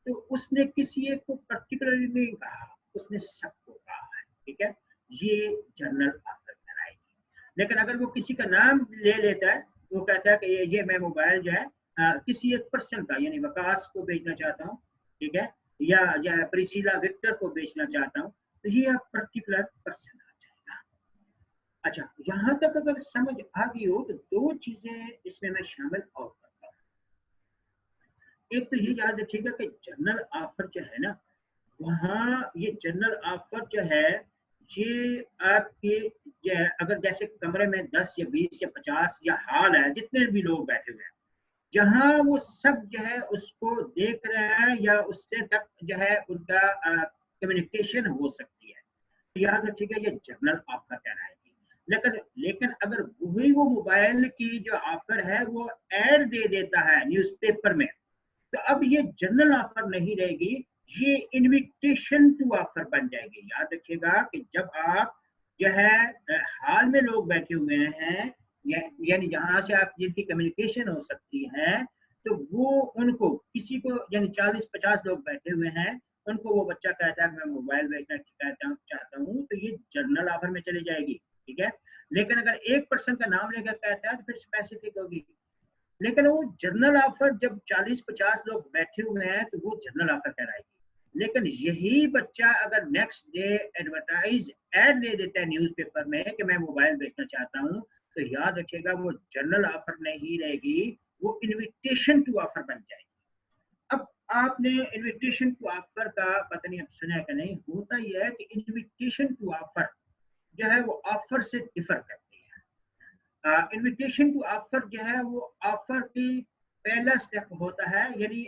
तो उसने किसी एक को पर्टिकुलरली नहीं कहा, उसने सबको कहा है, ठीक है, ये जनरल ऑफर कहलाएगी। लेकिन अगर वो किसी का नाम ले लेता है, वो कहता है कि ये मैं मोबाइल जो है किसी एक पर्सन का, यानी वकास को बेचना चाहता हूँ, ठीक है, या प्रिसिला विक्टर को बेचना चाहता हूँ, तो ये पर्टिकुलर पर्सन आ जाएगा। अच्छा, यहाँ तक अगर समझ आ गई हो तो 2 चीजें इसमें मैं शामिल और करता हूँ। एक तो ये याद रखिएगा कि जनरल ऑफर जो है ना, वहाँ ये जनरल ऑफर जो है, ये आपके अगर जैसे कमरे में 10 या 20 या 50 या हॉल है, जितने भी लोग बैठे हुए हैं, जहाँ वो सब जो है उसको देख रहे हैं या उससे तक जो है उनका कम्युनिकेशन हो सकती है, तो याद रखिएगा ये जनरल ऑफर कहलाएगी। लेकिन अगर वही वो मोबाइल की जो ऑफर है वो ऐड दे देता है न्यूज़पेपर में, तो अब ये जनरल ऑफर नहीं रहेगी, ये इनविटेशन टू ऑफर बन जाएगी। याद रखिएगा कि जब आप जो है हाल में लोग बैठे हुए हैं, यानी जहां से आप जिनकी कम्युनिकेशन हो सकती है, तो वो उनको किसी को, यानी 40-50 लोग बैठे हुए हैं, उनको वो बच्चा कहता है मैं मोबाइल बेचना चाहता हूँ, तो ये जनरल ऑफर में चली जाएगी, ठीक है। लेकिन अगर एक पर्सन का नाम लेकर कहता है तो फिर स्पेसिफिक होगी। लेकिन वो जनरल ऑफर जब 40-50 लोग बैठे हुए हैं तो वो जनरल ऑफर कहलाएगी। लेकिन यही बच्चा अगर नेक्स्ट डे एडवर्टाइज ऐड दे देता है न्यूज़पेपर में कि मैं मोबाइल बेचना चाहता हूँ, तो याद रखिएगा वो जनरल ऑफर नहीं रहेगी, वो इनविटेशन टू ऑफर बन जाएगी। अब आपने इनविटेशन टू ऑफर का पता नहीं अब सुना है कि नहीं, होता यह है कि इनविटेशन टू ऑफर जो है वो ऑफर से डिफर करती है। इनविटेशन टू ऑफर जो है वो ऑफर की पहला स्टेप होता है, यानी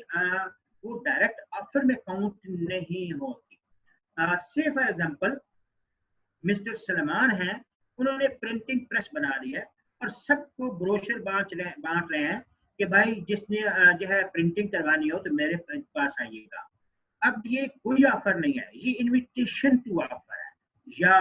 वो डायरेक्ट ऑफर में काउंट नहीं होती। से फॉर एग्जांपल मिस्टर सलमान हैं, उन्होंने प्रिंटिंग प्रेस बना ली है और सबको ब्रोशर बांट रहे हैं कि भाई जिसने जो है प्रिंटिंग करवानी हो तो मेरे पास आइएगा। अब ये कोई ऑफर नहीं है, ये इनविटेशन टू ऑफर है। या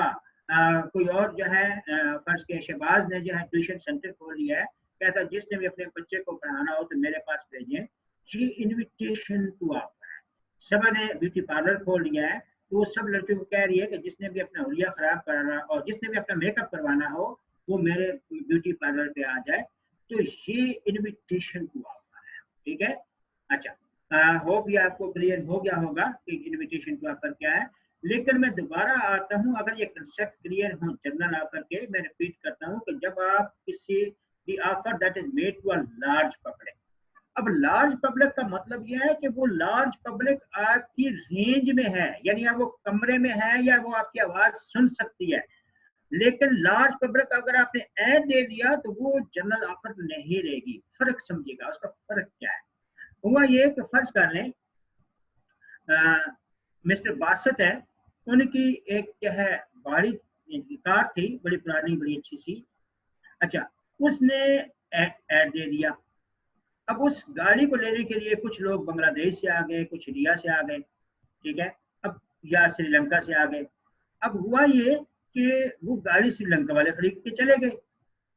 कोई और जो है फर्ज के शहबाज ने जो है ट्यूशन सेंटर खोल लिया है, कहता है जिसने भी अपने बच्चे को पढ़ाना हो तो मेरे पास भेजें, ये इनविटेशन टू ऑफर है। सबा ने ब्यूटी पार्लर खोल लिया है, तो वो सब लड़कियों को कह रही है कि जिसने भी अपना हुलिया खराब कराना और जिसने भी अपना मेकअप करवाना हो वो मेरे ब्यूटी पार्लर पे आ जाए। तो ये इनविटेशन टू ऑफर है, ठीक है। अच्छा, होप ये आपको क्लियर हो गया होगा कि इनविटेशन टू ऑफर क्या है। लेकिन मैं दोबारा आता हूँ, अगर ये कंसेप्ट क्लियर हो जनरल ऑफर के, मैं रिपीट करता हूँ कि जब आप किसी the offer that is made to a large public. अब लार्ज पब्लिक का मतलब यह है कि वो लार्ज पब्लिक आपकी रेंज में है, यानी आप वो कमरे में है या वो आपकी आवाज सुन सकती है। लेकिन लार्ज पब्लिक अगर आपने ऐड दे दिया तो वो जनरल ऑफर नहीं रहेगी। फर्क समझिएगा, उसका फर्क क्या है। हुआ ये कि फर्ज कर लें मिस्टर बासत है, उनकी एक जो है बड़ी कार थी, बड़ी पुरानी बड़ी अच्छी सी। अच्छा, उसने ऐड दे दिया। अब उस गाड़ी को लेने के लिए कुछ लोग बांग्लादेश से आ गए, कुछ इंडिया से आ गए, ठीक है, अब या श्रीलंका से आ गए। अब हुआ ये कि वो गाड़ी श्रीलंका वाले खरीद के चले गए,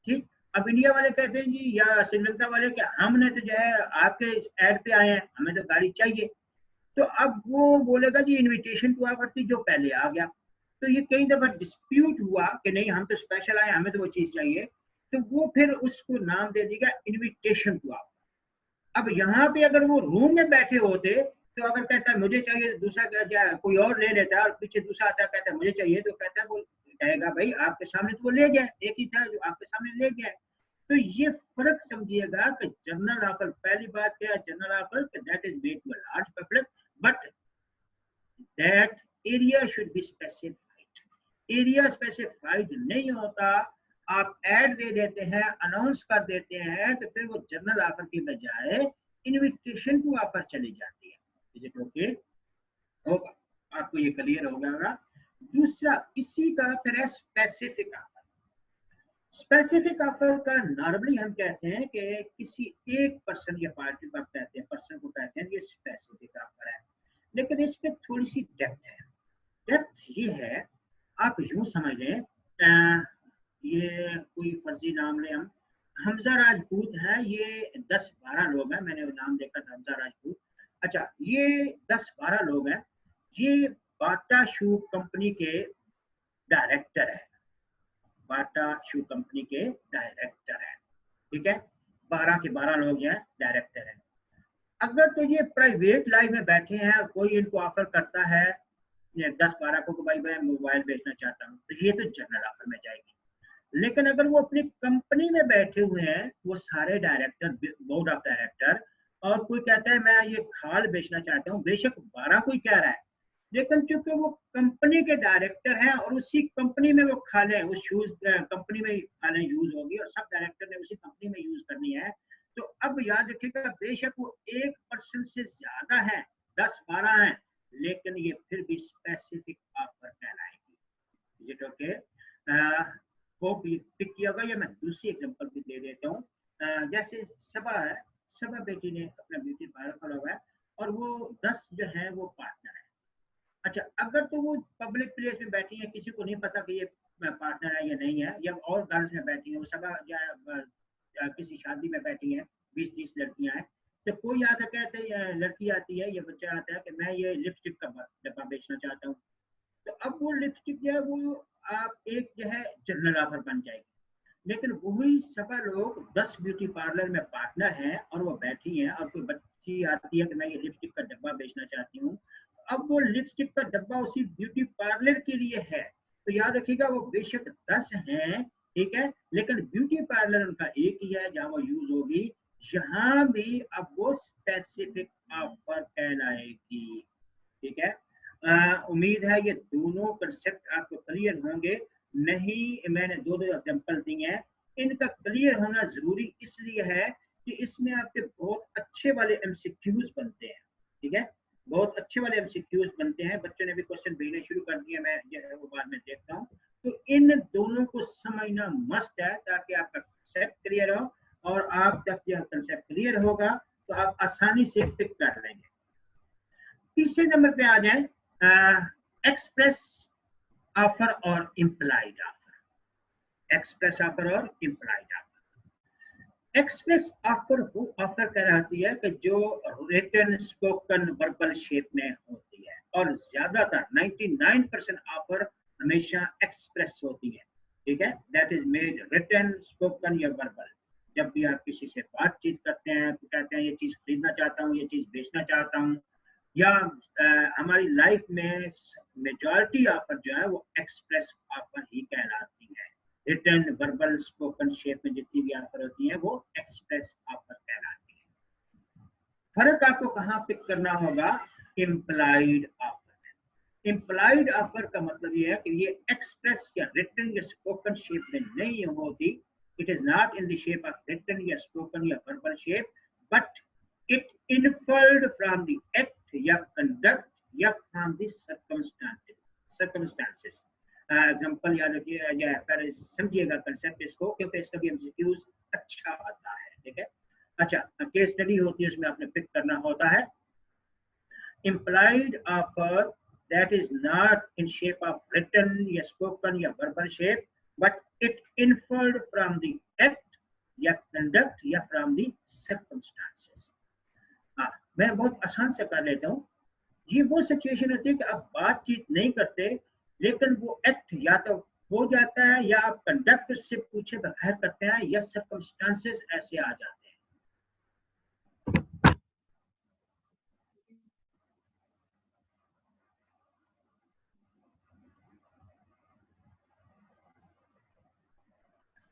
ठीक। अब इंडिया वाले कहते हैं जी या श्रीलंका वाले कि हमने तो जो है आपके ऐड पे आए हैं, हमें तो गाड़ी चाहिए। तो अब वो बोलेगा जी इनविटेशन टू ऑफर थी जो पहले आ गया। तो ये कई दफा डिस्प्यूट हुआ कि नहीं हम तो स्पेशल आए, हमें तो वो चीज चाहिए, तो वो फिर उसको नाम दे देगा इनविटेशन टू ऑफर। अब यहाँ पे अगर वो रूम में बैठे होते तो अगर कहता है मुझे चाहिए, दूसरा कोई और ले लेता है और पीछे दूसरा आता है कहता है मुझे चाहिए, तो कहता है वो कहेगा भाई आपके सामने तो वो ले गया, एक ही था जो आपके सामने ले गया। तो ये फर्क समझिएगा कि जनरल ऑफर, पहली बात क्या है general offer, that is made to a large public but that area should be specified. Area specified नहीं होता, आप ऐड दे देते हैं, अनाउंस कर देते हैं, तो फिर वो जनरल ऑफर की बजाय इनविटेशन टू ऑफर चली जाती है। Is it okay? होगा, आपको ये क्लियर हो गया होगा। दूसरा इसी का फिर है स्पेसिफिक ऑफर। स्पेसिफिक ऑफर का नॉर्मली हम कहते हैं कि किसी एक पर्सन या पार्टी को कहते हैं, पर्सन को कहते हैं ये स्पेसिफिक ऑफर है। लेकिन इसमें थोड़ी सी डेप्थ है। डेप्थ ये है, आप यूं समझ लें, ये कोई फर्जी नाम ले हम, हमजा राजपूत है, ये 10-12 लोग हैं, मैंने नाम देखा था हमजा राजपूत। अच्छा, ये 10-12 लोग हैं, ये बाटा शू कंपनी के डायरेक्टर है, बाटा शू कंपनी के डायरेक्टर है, ठीक है। 12 के 12 लोग हैं डायरेक्टर हैं। अगर तो ये प्राइवेट लाइफ में बैठे हैं, कोई इनको ऑफर करता है 10-12 को भाई मैं मोबाइल बेचना चाहता हूँ, तो ये तो जनरल ऑफर में जाएगी। लेकिन अगर वो अपनी कंपनी में बैठे हुए हैं, वो सारे डायरेक्टर, बोर्ड ऑफ डायरेक्टर, और कोई कहता है मैं ये खाल बेचना चाहता हूँ, बेशक 12 कोई कह रहा है, लेकिन चूंकि वो कंपनी के डायरेक्टर हैं और उसी कंपनी में वो खालें, उस शूज कंपनी में खालें यूज होगी और सब डायरेक्टर ने उसी कंपनी में यूज करनी है। तो अब याद रखिएगा, बेशक वो 1% से ज्यादा है, 10-12 हैं, लेकिन ये फिर भी स्पेसिफिक ऑफर कहलाएगी। Is it okay? को पिक किया होगा, या मैं दूसरी एग्जांपल भी दे देता हूँ। जैसे सबा है, सबा बेटी ने अपना ब्यूटी पार्लर खोला हुआ है और वो 10 जो है वो पार्टनर है। अच्छा, अगर तो वो पब्लिक प्लेस में बैठी है, किसी को नहीं पता कि ये पार्टनर है या नहीं है, या और गर्ल्स में बैठी है, वो सबा या किसी शादी में बैठी है, 20-30 लड़कियां हैं, तो कोई आता कहते हैं, लड़की आती है या बच्चा आता है कि मैं ये लिपस्टिक का डब्बा बेचना चाहता हूँ, तो अब वो लिपस्टिक जो है वो आप एक जो है जनरल ऑफर बन जाएगी। लेकिन वही सभी लोग 10 ब्यूटी पार्लर में पार्टनर हैं और वो बैठी हैं और कोई बच्ची आती है कि मैं ये लिपस्टिक का डब्बा बेचना चाहती हूँ, अब वो लिपस्टिक का डब्बा उसी ब्यूटी पार्लर के लिए है, तो याद रखिएगा वो बेशक 10 हैं, ठीक है, लेकिन ब्यूटी पार्लर उनका एक ही है जहां वो यूज होगी, यहाँ भी अब वो स्पेसिफिक ऑफर कहलाएगी। ठीक है, उम्मीद है ये दोनों कंसेप्ट आपको क्लियर होंगे। नहीं, मैंने दो दो एग्जांपल दिए हैं, इनका क्लियर होना जरूरी इसलिए है कि इसमें आपके बहुत अच्छे वाले एमसीक्यूज बनते हैं। ठीक है, बहुत अच्छे वाले एमसीक्यूज बनते हैं, बच्चों ने भी क्वेश्चन भेजने शुरू कर दिए, मैं जो है वो बाद में देखता हूँ। तो इन दोनों को समझना मस्ट है ताकि आपका कंसेप्ट क्लियर हो, और आप जब यह कंसेप्ट क्लियर होगा तो आप आसानी से पिक कर लेंगे। तीसरे नंबर पे आ जाए, एक्सप्रेस ऑफर और इम्प्लाइड ऑफर। एक्सप्रेस ऑफर और इम्प्लाइड ऑफर। एक्सप्रेस ऑफर वो ऑफर कहलाती है कि जो रिटन स्पोकन वर्बल शेप में होती है, और ज्यादातर 99% ऑफर हमेशा एक्सप्रेस होती है। ठीक है, that is made written spoken या वर्बल। जब भी आप किसी से बातचीत करते हैं तो कहते हैं ये चीज खरीदना चाहता हूँ, ये चीज बेचना चाहता हूँ, या हमारी लाइफ में मेजॉरिटी ऑफर जो है वो एक्सप्रेस ऑफर ही कहलाती है। रिटन वर्बल स्पोकन शेप में जितनी भी ऑफर होती है वो एक्सप्रेस ऑफर कहलाती है। फर्क आपको कहाँ पिक करना होगा, इम्प्लाइड ऑफर। इम्प्लाइड ऑफर का मतलब ये है कि ये एक्सप्रेस या रिटन या स्पोकन शेप में नहीं होती। It is not in the shape of written या स्पोकन या verbal shape, but it inferred from the act या कंडक्ट या फ्रॉम द सर्कमस्टांसेस। एग्जांपल याद रखिए या पहले समझिएगा कंसेप्ट इसको, क्योंकि इसका भी एमसीक्यूज अच्छा आता है। ठीक है, अच्छा, केस स्टडी होती है उसमें आपने पिक करना होता है। implied offer that is not in shape of written या spoken या verbal shape, but it inferred from the act या conduct या from the circumstances। मैं बहुत आसान से कर लेता हूँ। ये वो सिचुएशन होती है कि आप बातचीत नहीं करते, लेकिन वो एक्ट या तो हो जाता है, या आप कंडक्ट से पूछे बगैर करते हैं, या सर्कमस्टांसेस ऐसे आ जाते हैं।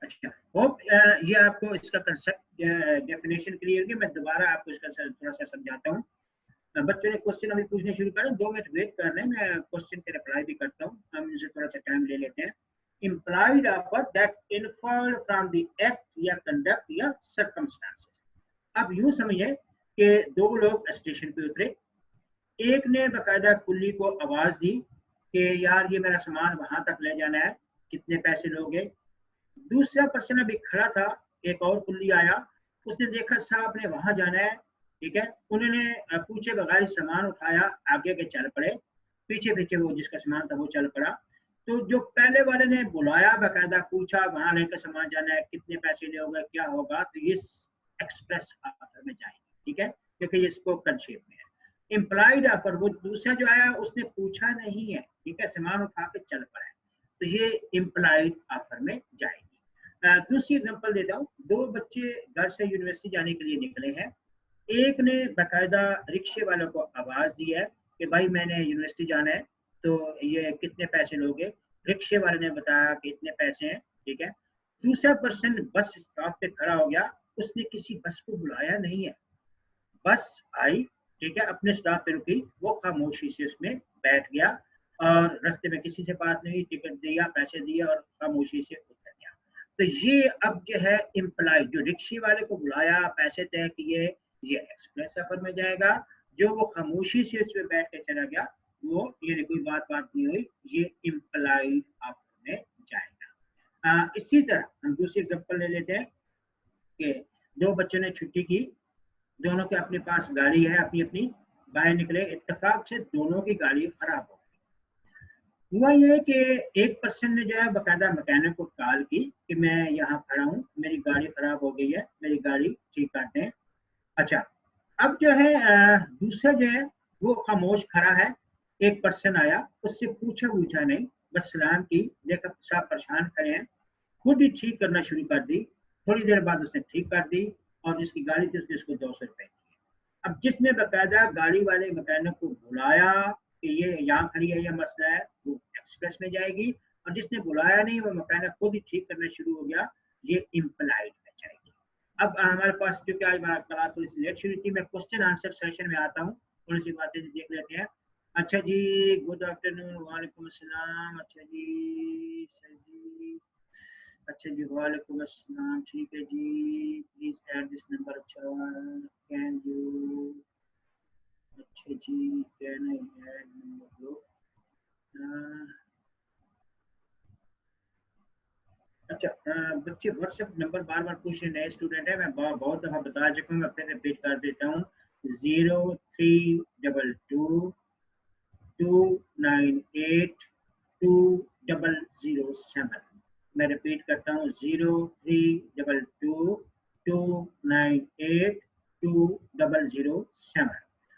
अच्छा, होप ये आपको इसका कंसेप्ट डेफिनेशन क्लियर है। मैं दोबारा आपको इसका थोड़ा सा समझाता हूँ। बच्चों ने क्वेश्चन अभी पूछने शुरू करें, 2 मिनट वेट कर रहे हैं, मैं क्वेश्चन के रिप्लाई भी करता हूँ, हम इनसे थोड़ा सा टाइम ले लेते हैं। implied offer that inferred from the act या conduct या circumstances। अब यूं समझिए कि दो लोग स्टेशन पे उतरे, एक ने बकायदा कुल्ली को आवाज दी कि यार ये मेरा सामान वहां तक ले जाना है, कितने पैसे लोगे। दूसरा पर्सन अभी खड़ा था, एक और कुल्ली आया, उसने देखा साहब ने वहां जाना है। ठीक है, उन्होंने पूछे बगैर सामान उठाया, आगे के चल पड़े, पीछे पीछे वो जिसका सामान था वो चल पड़ा। तो जो पहले वाले ने बुलाया, बकायदा पूछा वहां लेकर सामान जाना है, कितने पैसे लोगे, क्या होगा, तो ये एक्सप्रेस ऑफर में जाएगी। ठीक है, क्योंकि ये स्पोकन शेप में है। इम्प्लाइड ऑफर, वो दूसरा जो आया उसने पूछा नहीं है, ठीक है, सामान उठा के चल पड़ा है, तो ये इम्प्लाइड ऑफर में जाएगी। दूसरी एग्जांपल देता हूँ। दो बच्चे घर से यूनिवर्सिटी जाने के लिए निकले हैं। एक ने बाकायदा रिक्शे वालों को आवाज दी है कि भाई मैंने यूनिवर्सिटी जाना है, तो ये कितने पैसे लोगे। रिक्शे वाले ने बताया कि इतने पैसे हैं। ठीक है, दूसरा पर्सन बस स्टॉप पे खड़ा हो गया, उसने किसी बस को बुलाया नहीं है, बस आई, ठीक है, अपने स्टॉप पे रुकी, वो खामोशी से उसमें बैठ गया, और रास्ते में किसी से बात नहीं, टिकट दिया, पैसे दिए और खामोशी से उतर गया। तो ये अब जो है इम्प्लाइड, जो रिक्शे वाले को बुलाया, पैसे तय किए, ये एक्सप्रेस ऑफर में जाएगा। जो वो खामोशी से उसमें बैठ के चला गया, वो ये कोई बात नहीं हुई, ये इम्प्लाइड ऑफर में जाएगा। इसी तरह हम दूसरी एग्जांपल ले लेते हैं कि दो बच्चों ने छुट्टी की, दोनों के अपने पास गाड़ी है, अपनी अपनी, बाहर निकले, इत्तेफाक से दोनों की गाड़ी खराब हो गई। हुआ ये कि एक पर्सन ने जो है बकायदा मैकेनिक को कॉल की कि मैं यहाँ खड़ा हूँ, मेरी गाड़ी खराब हो गई है, मेरी गाड़ी ठीक कर दें। अच्छा, अब जो है दूसरा जो है वो खामोश खड़ा है। एक पर्सन आया, उससे पूछा नहीं, बस सलाम की, देखा साहब परेशान खड़े हैं, खुद ही ठीक करना शुरू कर दी। थोड़ी देर बाद उसने ठीक कर दी, और जिसकी गाड़ी थी उसने उसको 200 रुपए दिए। अब जिसने बकायदा गाड़ी वाले मैकेनिक को बुलाया कि ये यहाँ खड़ी है, ये मसला है, वो एक्सप्रेस में जाएगी। और जिसने बुलाया नहीं वो मैकेनिक खुद ही ठीक करना शुरू हो गया, ये इम्प्लाइड में जाएगी। अब हमारे पास क्योंकि आज हमारा क्लास थोड़ी सी लेट शुरू थी, मैं क्वेश्चन आंसर सेशन में आता हूँ, थोड़ी सी बातें देख लेते हैं। अच्छा जी, गुड आफ्टरनून, वालेकुम अस्सलाम। अच्छा जी सर जी, अच्छा जी वालेकुम अस्सलाम, ठीक है जी, प्लीज ऐड दिस नंबर। अच्छा, कैन यू, अच्छा जी, can I add number group. अच्छा, बच्चे व्हाट्सएप नंबर बार बार पूछ रहे, नए स्टूडेंट है, मैं बहुत दफ़ा बता चुका हूँ, मैं फिर रिपीट कर देता हूँ। 0322298207। मैं रिपीट करता हूँ, 0322298207।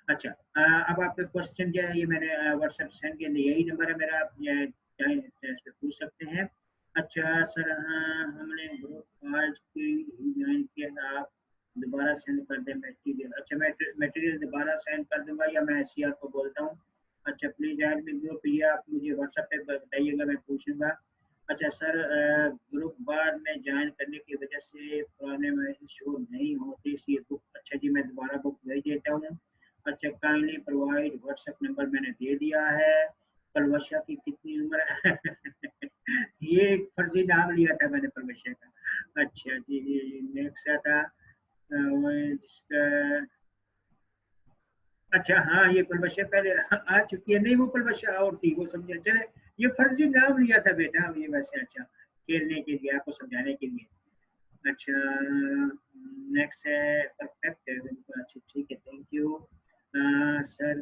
अच्छा, अब आपके क्वेश्चन क्या है, ये मैंने व्हाट्सएप सेंड किया, यही नंबर है मेरा, आप चाहे इस पे पूछ सकते हैं। अच्छा सर, हाँ हमने ग्रुप आज की ज्वाइन किया, आप दोबारा सेंड कर दें मटेरियल। अच्छा, मैं मटेरियल दोबारा सेंड कर दूंगा या मैं सीआर को बोलता हूँ। अच्छा, प्लीज ऐड मी ग्रुप, ये आप मुझे व्हाट्सएप पे बताइएगा, मैं पूछूंगा। अच्छा सर, ग्रुप बाद में ज्वाइन करने की वजह से पुराने मैसेज शो नहीं होते, इसलिए बुक, अच्छा जी मैं दोबारा बुक भेज देता हूँ। अच्छा, काइंडली प्रोवाइड व्हाट्सएप नंबर, मैंने दे दिया है। परवशा की कितनी उम्र है? ये एक फर्जी नाम लिया था मैंने परवशा का। अच्छा जी, नेक्स्ट था जिसका, अच्छा हाँ, ये पलवशा पहले आ चुकी है, नहीं वो पलवशा और थी, वो समझा, चले ये फर्जी नाम लिया था बेटा ये वैसे। अच्छा, खेलने के लिए, आपको समझाने के लिए। अच्छा, नेक्स्ट है परफेक्ट। अच्छा ठीक है, थैंक यू। सर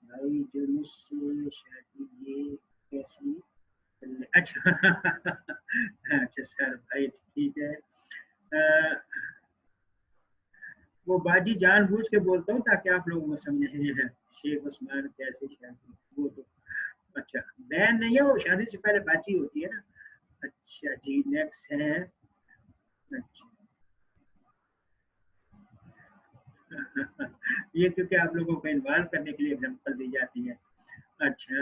भाई जो मुझसे शादी ये कैसी, अच्छा अच्छा सर भाई ठीक है। अ, वो बाजी जानबूझ के बोलता हूँ ताकि आप लोगों को समझे। शेख उस्मान कैसे शादी, वो तो अच्छा बहन नहीं है, वो शादी से पहले बाजी होती है ना। अच्छा जी, नेक्स्ट है। अच्छा ये क्योंकि आप लोगों को इन्वॉल्व करने के लिए एग्जांपल दी जाती है। अच्छा,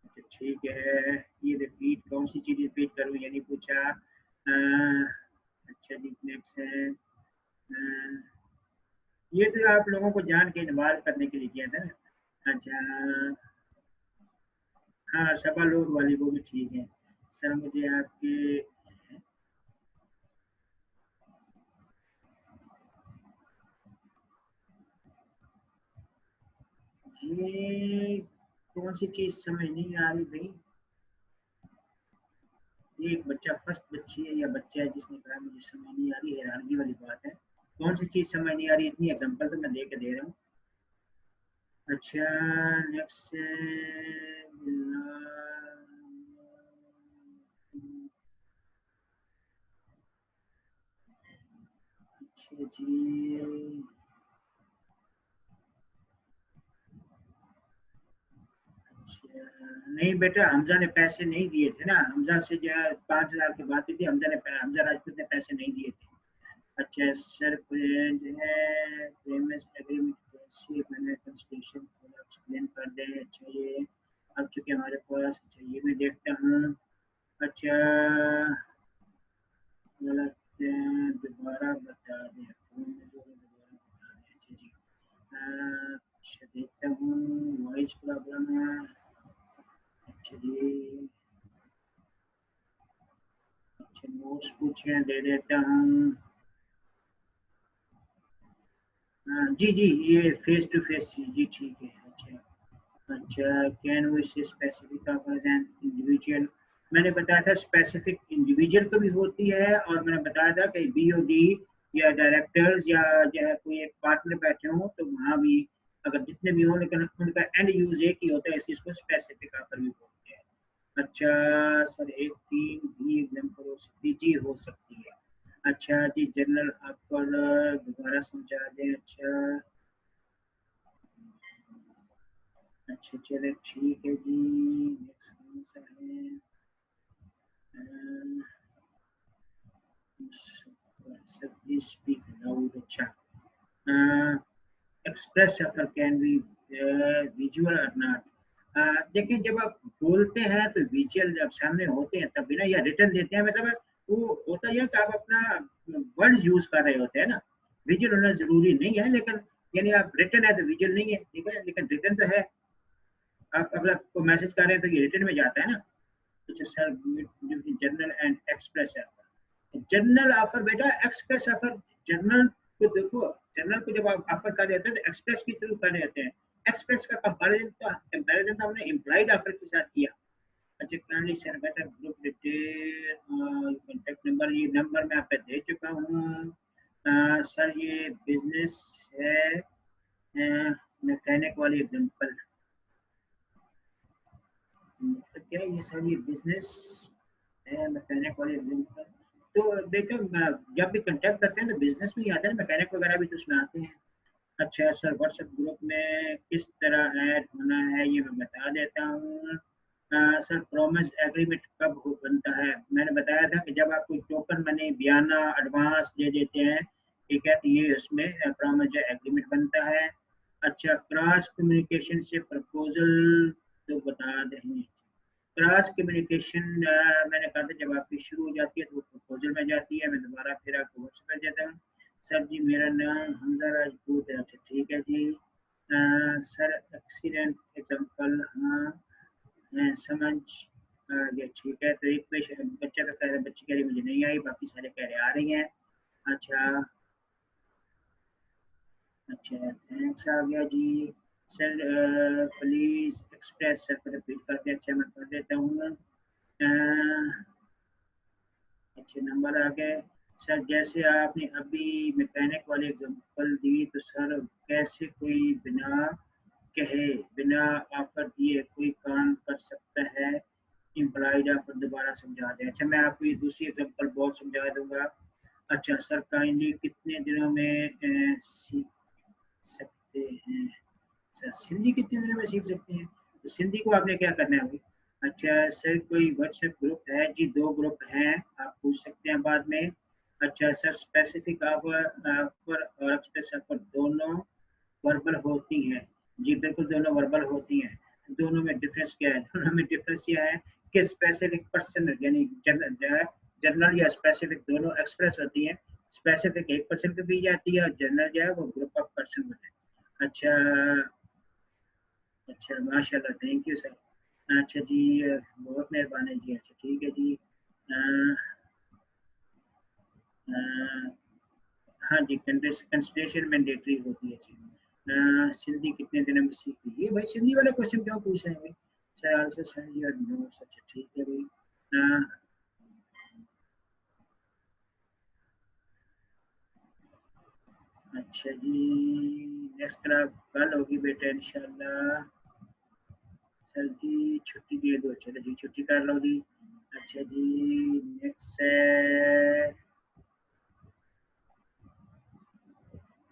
अच्छा ठीक है, ये रिपीट, कौन सी चीज रिपीट करूँ ये नहीं पूछा। अच्छा जी, नेक्स्ट है। ये तो आप लोगों को जान के इन्वॉल्व करने के लिए किया था ना। अच्छा, हाँ सभा लोग वाली वो भी ठीक है। सर मुझे आपके, ये कौन सी चीज समझ नहीं आ रही भाई। ये एक बच्चा, फर्स्ट बच्ची है या बच्चा है जिसने कहा मुझे समझ नहीं आ रही, हैरानगी वाली बात है। कौन सी चीज समझ नहीं आ रही, इतनी एग्जांपल तो मैं दे के दे रहा हूँ। अच्छा, नेक्स्ट। अच्छा जी, अच्छा, नहीं बेटा, हमजा ने पैसे नहीं दिए थे ना, हमजा से जो है 5,000 की बात हुई थी, हमजा राजपूत ने पैसे नहीं दिए थे। अच्छा सर, जो है पेमेंट एग्रीमेंट कैसे मैंने कंस्ट्रक्शन थोड़ा एक्सप्लेन कर दें। अच्छा, ये अब चूंकि हमारे पास, अच्छा ये मैं देखता हूँ। अच्छा, गलत दोबारा बता दें, फोन में जो है दोबारा बता दें। अच्छा जी, अच्छा देखता हूँ, वॉइस प्रॉब्लम है। अच्छा जी, अच्छा नोट्स पूछे दे देता हूँ। जी जी, ये फेस टू फेस, जी ठीक है। अच्छा, अच्छा, कैन वी से स्पेसिफिक ऑफ एन इंडिविजुअल, मैंने बताया था स्पेसिफिक इंडिविजुअल को भी होती है, और मैंने बताया था कि बीओडी या डायरेक्टर्स या जो है कोई एक पार्टनर बैठे हों तो वहाँ भी अगर जितने भी हों, लेकिन उनका एंड यूज एक ही होता है, इसलिए इसको स्पेसिफिक ऑफर भी बोलते हैं। अच्छा सर, एक टीम भी एग्जाम्पल हो सकती, जी हो सकती है। अच्छा जी, जनरल ऑफर दोबारा समझा दें। अच्छा, अच्छा चले ठीक है जी, नेक्स्ट कौन सा है। Sir please speak loud. अच्छा, express offer can be visual और नॉट। देखिए जब आप बोलते हैं तो विजुअल जब सामने होते हैं तब भी ना, या रिटर्न देते हैं, मतलब वो होता है कि आप अपना वर्ड्स यूज कर रहे होते हैं ना, विजुअल होना जरूरी नहीं है, लेकिन यानी आप रिटर्न है तो विजुअल नहीं है, ठीक है, लेकिन रिटर्न तो है। आप अगर आपको मैसेज कर रहे हैं तो ये रिटर्न में जाता है ना। अच्छा sir, general and express offer, general offer बेटा, एक्सप्रेस ऑफर। जनरल को देखो, जनरल को जब आप ऑफर कर रहे होते हैं तो एक्सप्रेस की थ्रू कर रहे होते हैं। एक्सप्रेस का कंपैरिजन तो हमने इम्प्लाइड ऑफर के साथ किया। अच्छा, kindly send better group detail, contact number, ये नंबर मैं आप पे दे चुका हूँ। सर ये बिजनेस है, मैकेनिक वाली एग्जांपल, मतलब क्या है ये सर, ये बिजनेस है मैकेनिक वाली एग्जांपल। तो बेटा जब भी कांटेक्ट करते हैं तो बिजनेस में ही आता है ना, मैकेनिक वगैरह भी तो उसमें आते हैं। अच्छा सर, व्हाट्सएप ग्रुप में किस तरह ऐड होना है ये मैं बता देता हूँ। सर प्रॉमिस एग्रीमेंट कब बनता है? मैंने बताया था कि जब आप कोई टोकन मनी बयाना एडवांस दे देते हैं, ठीक है, तो ये उसमें प्रॉमिस एग्रीमेंट बनता है। अच्छा, क्रॉस कम्युनिकेशन से प्रपोजल तो बता दें। क्रॉस कम्युनिकेशन मैंने कहा था जब आपकी शुरू हो जाती है तो वो प्रपोजल में जाती है। मैं दोबारा फिर आपको व्हाट्सएप कर देता हूँ। सर जी मेरा नाम हमजा राजपूत है। अच्छा ठीक है जी। सर एक्सीडेंट एग्जाम्पल, हाँ समझ ये ठीक है। तो एक बच्चा तो कह रहे, बच्ची कह रही मुझे नहीं आई, बाकी सारे कह रहे आ रही हैं। अच्छा अच्छा, थैंक्स आ गया जी। सर प्लीज एक्सप्रेस सर को रिपीट कर दे। अच्छा मैं कर देता हूँ। अच्छे नंबर आ गए। सर जैसे आपने अभी मैकेनिक वाली एग्जांपल दी, तो सर कैसे कोई बिना कहे, बिना ऑफर दिए कोई काम कर सकता है? इम्प्लॉइड ऑफर दोबारा समझा दें। अच्छा मैं आपको ये दूसरी एग्जांपल बहुत समझा दूंगा। अच्छा सर, काइंडली कितने दिनों में सीख सकते हैं? सर सिंधी कितने दिनों में सीख सकते हैं? तो सिंधी को आपने क्या करना है अभी? अच्छा सर, कोई व्हाट्सएप ग्रुप है? जी 2 ग्रुप हैं, आप पूछ सकते हैं बाद में। अच्छा सर, स्पेसिफिक ऑफर ऑफर और एक्सप्रेस ऑफर दोनों वर्बल होती हैं? जी बिल्कुल दोनों वर्बल होती हैं। दोनों में डिफरेंस क्या है? दोनों में डिफरेंस यह है कि स्पेसिफिक पर्सन यानी जनरल या स्पेसिफिक दोनों एक्सप्रेस होती हैं। स्पेसिफिक एक पर्सन को दी जाती है और जनरल जो है वो ग्रुप ऑफ पर्सन होते हैं। अच्छा अच्छा माशाल्लाह, थैंक यू सर। अच्छा जी बहुत मेहरबानी जी। अच्छा ठीक है जी। अ, अ, हाँ जी, कंसल्टेशन मैंडेटरी होती है जी। सिंधी कितने दिनों में सीखी? ये भाई सिंधी वाले क्वेश्चन क्यों पूछ रहे हैं भाई? Sir answer sir your notes. अच्छा ठीक है भाई। अ, अच्छा जी, नेक्स्ट क्लास कल होगी बेटा इंशाल्लाह। सर जी छुट्टी दे दो। चलो जी छुट्टी कर लो जी। अच्छा जी नेक्स्ट है,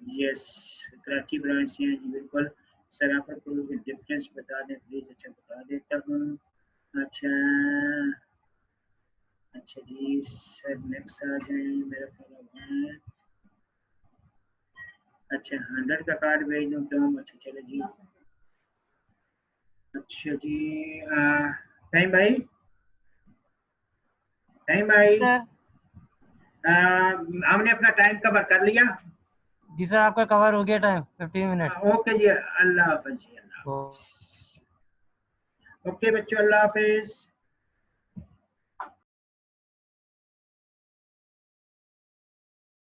यस, कराची ब्रांच से हैं जी बिल्कुल। सर आप डिफरेंस बता दें प्लीज। अच्छा बता देता हूँ। अच्छा अच्छा जी सर नेक्स्ट आ जाए मेरे ख्याल। अच्छा 100 का कार्ड भेज दूँ तो हम, अच्छा चलो जी। अच्छा जी टाइम भाई, टाइम भाई, सर हमने अपना टाइम कवर कर लिया। जी सर, आपका कवर हो गया टाइम 15 मिनट्स। ओके जी, अल्लाह हाफिज जी, अल्लाह तो हाफिज। ओके बच्चों, अल्लाह हाफिज।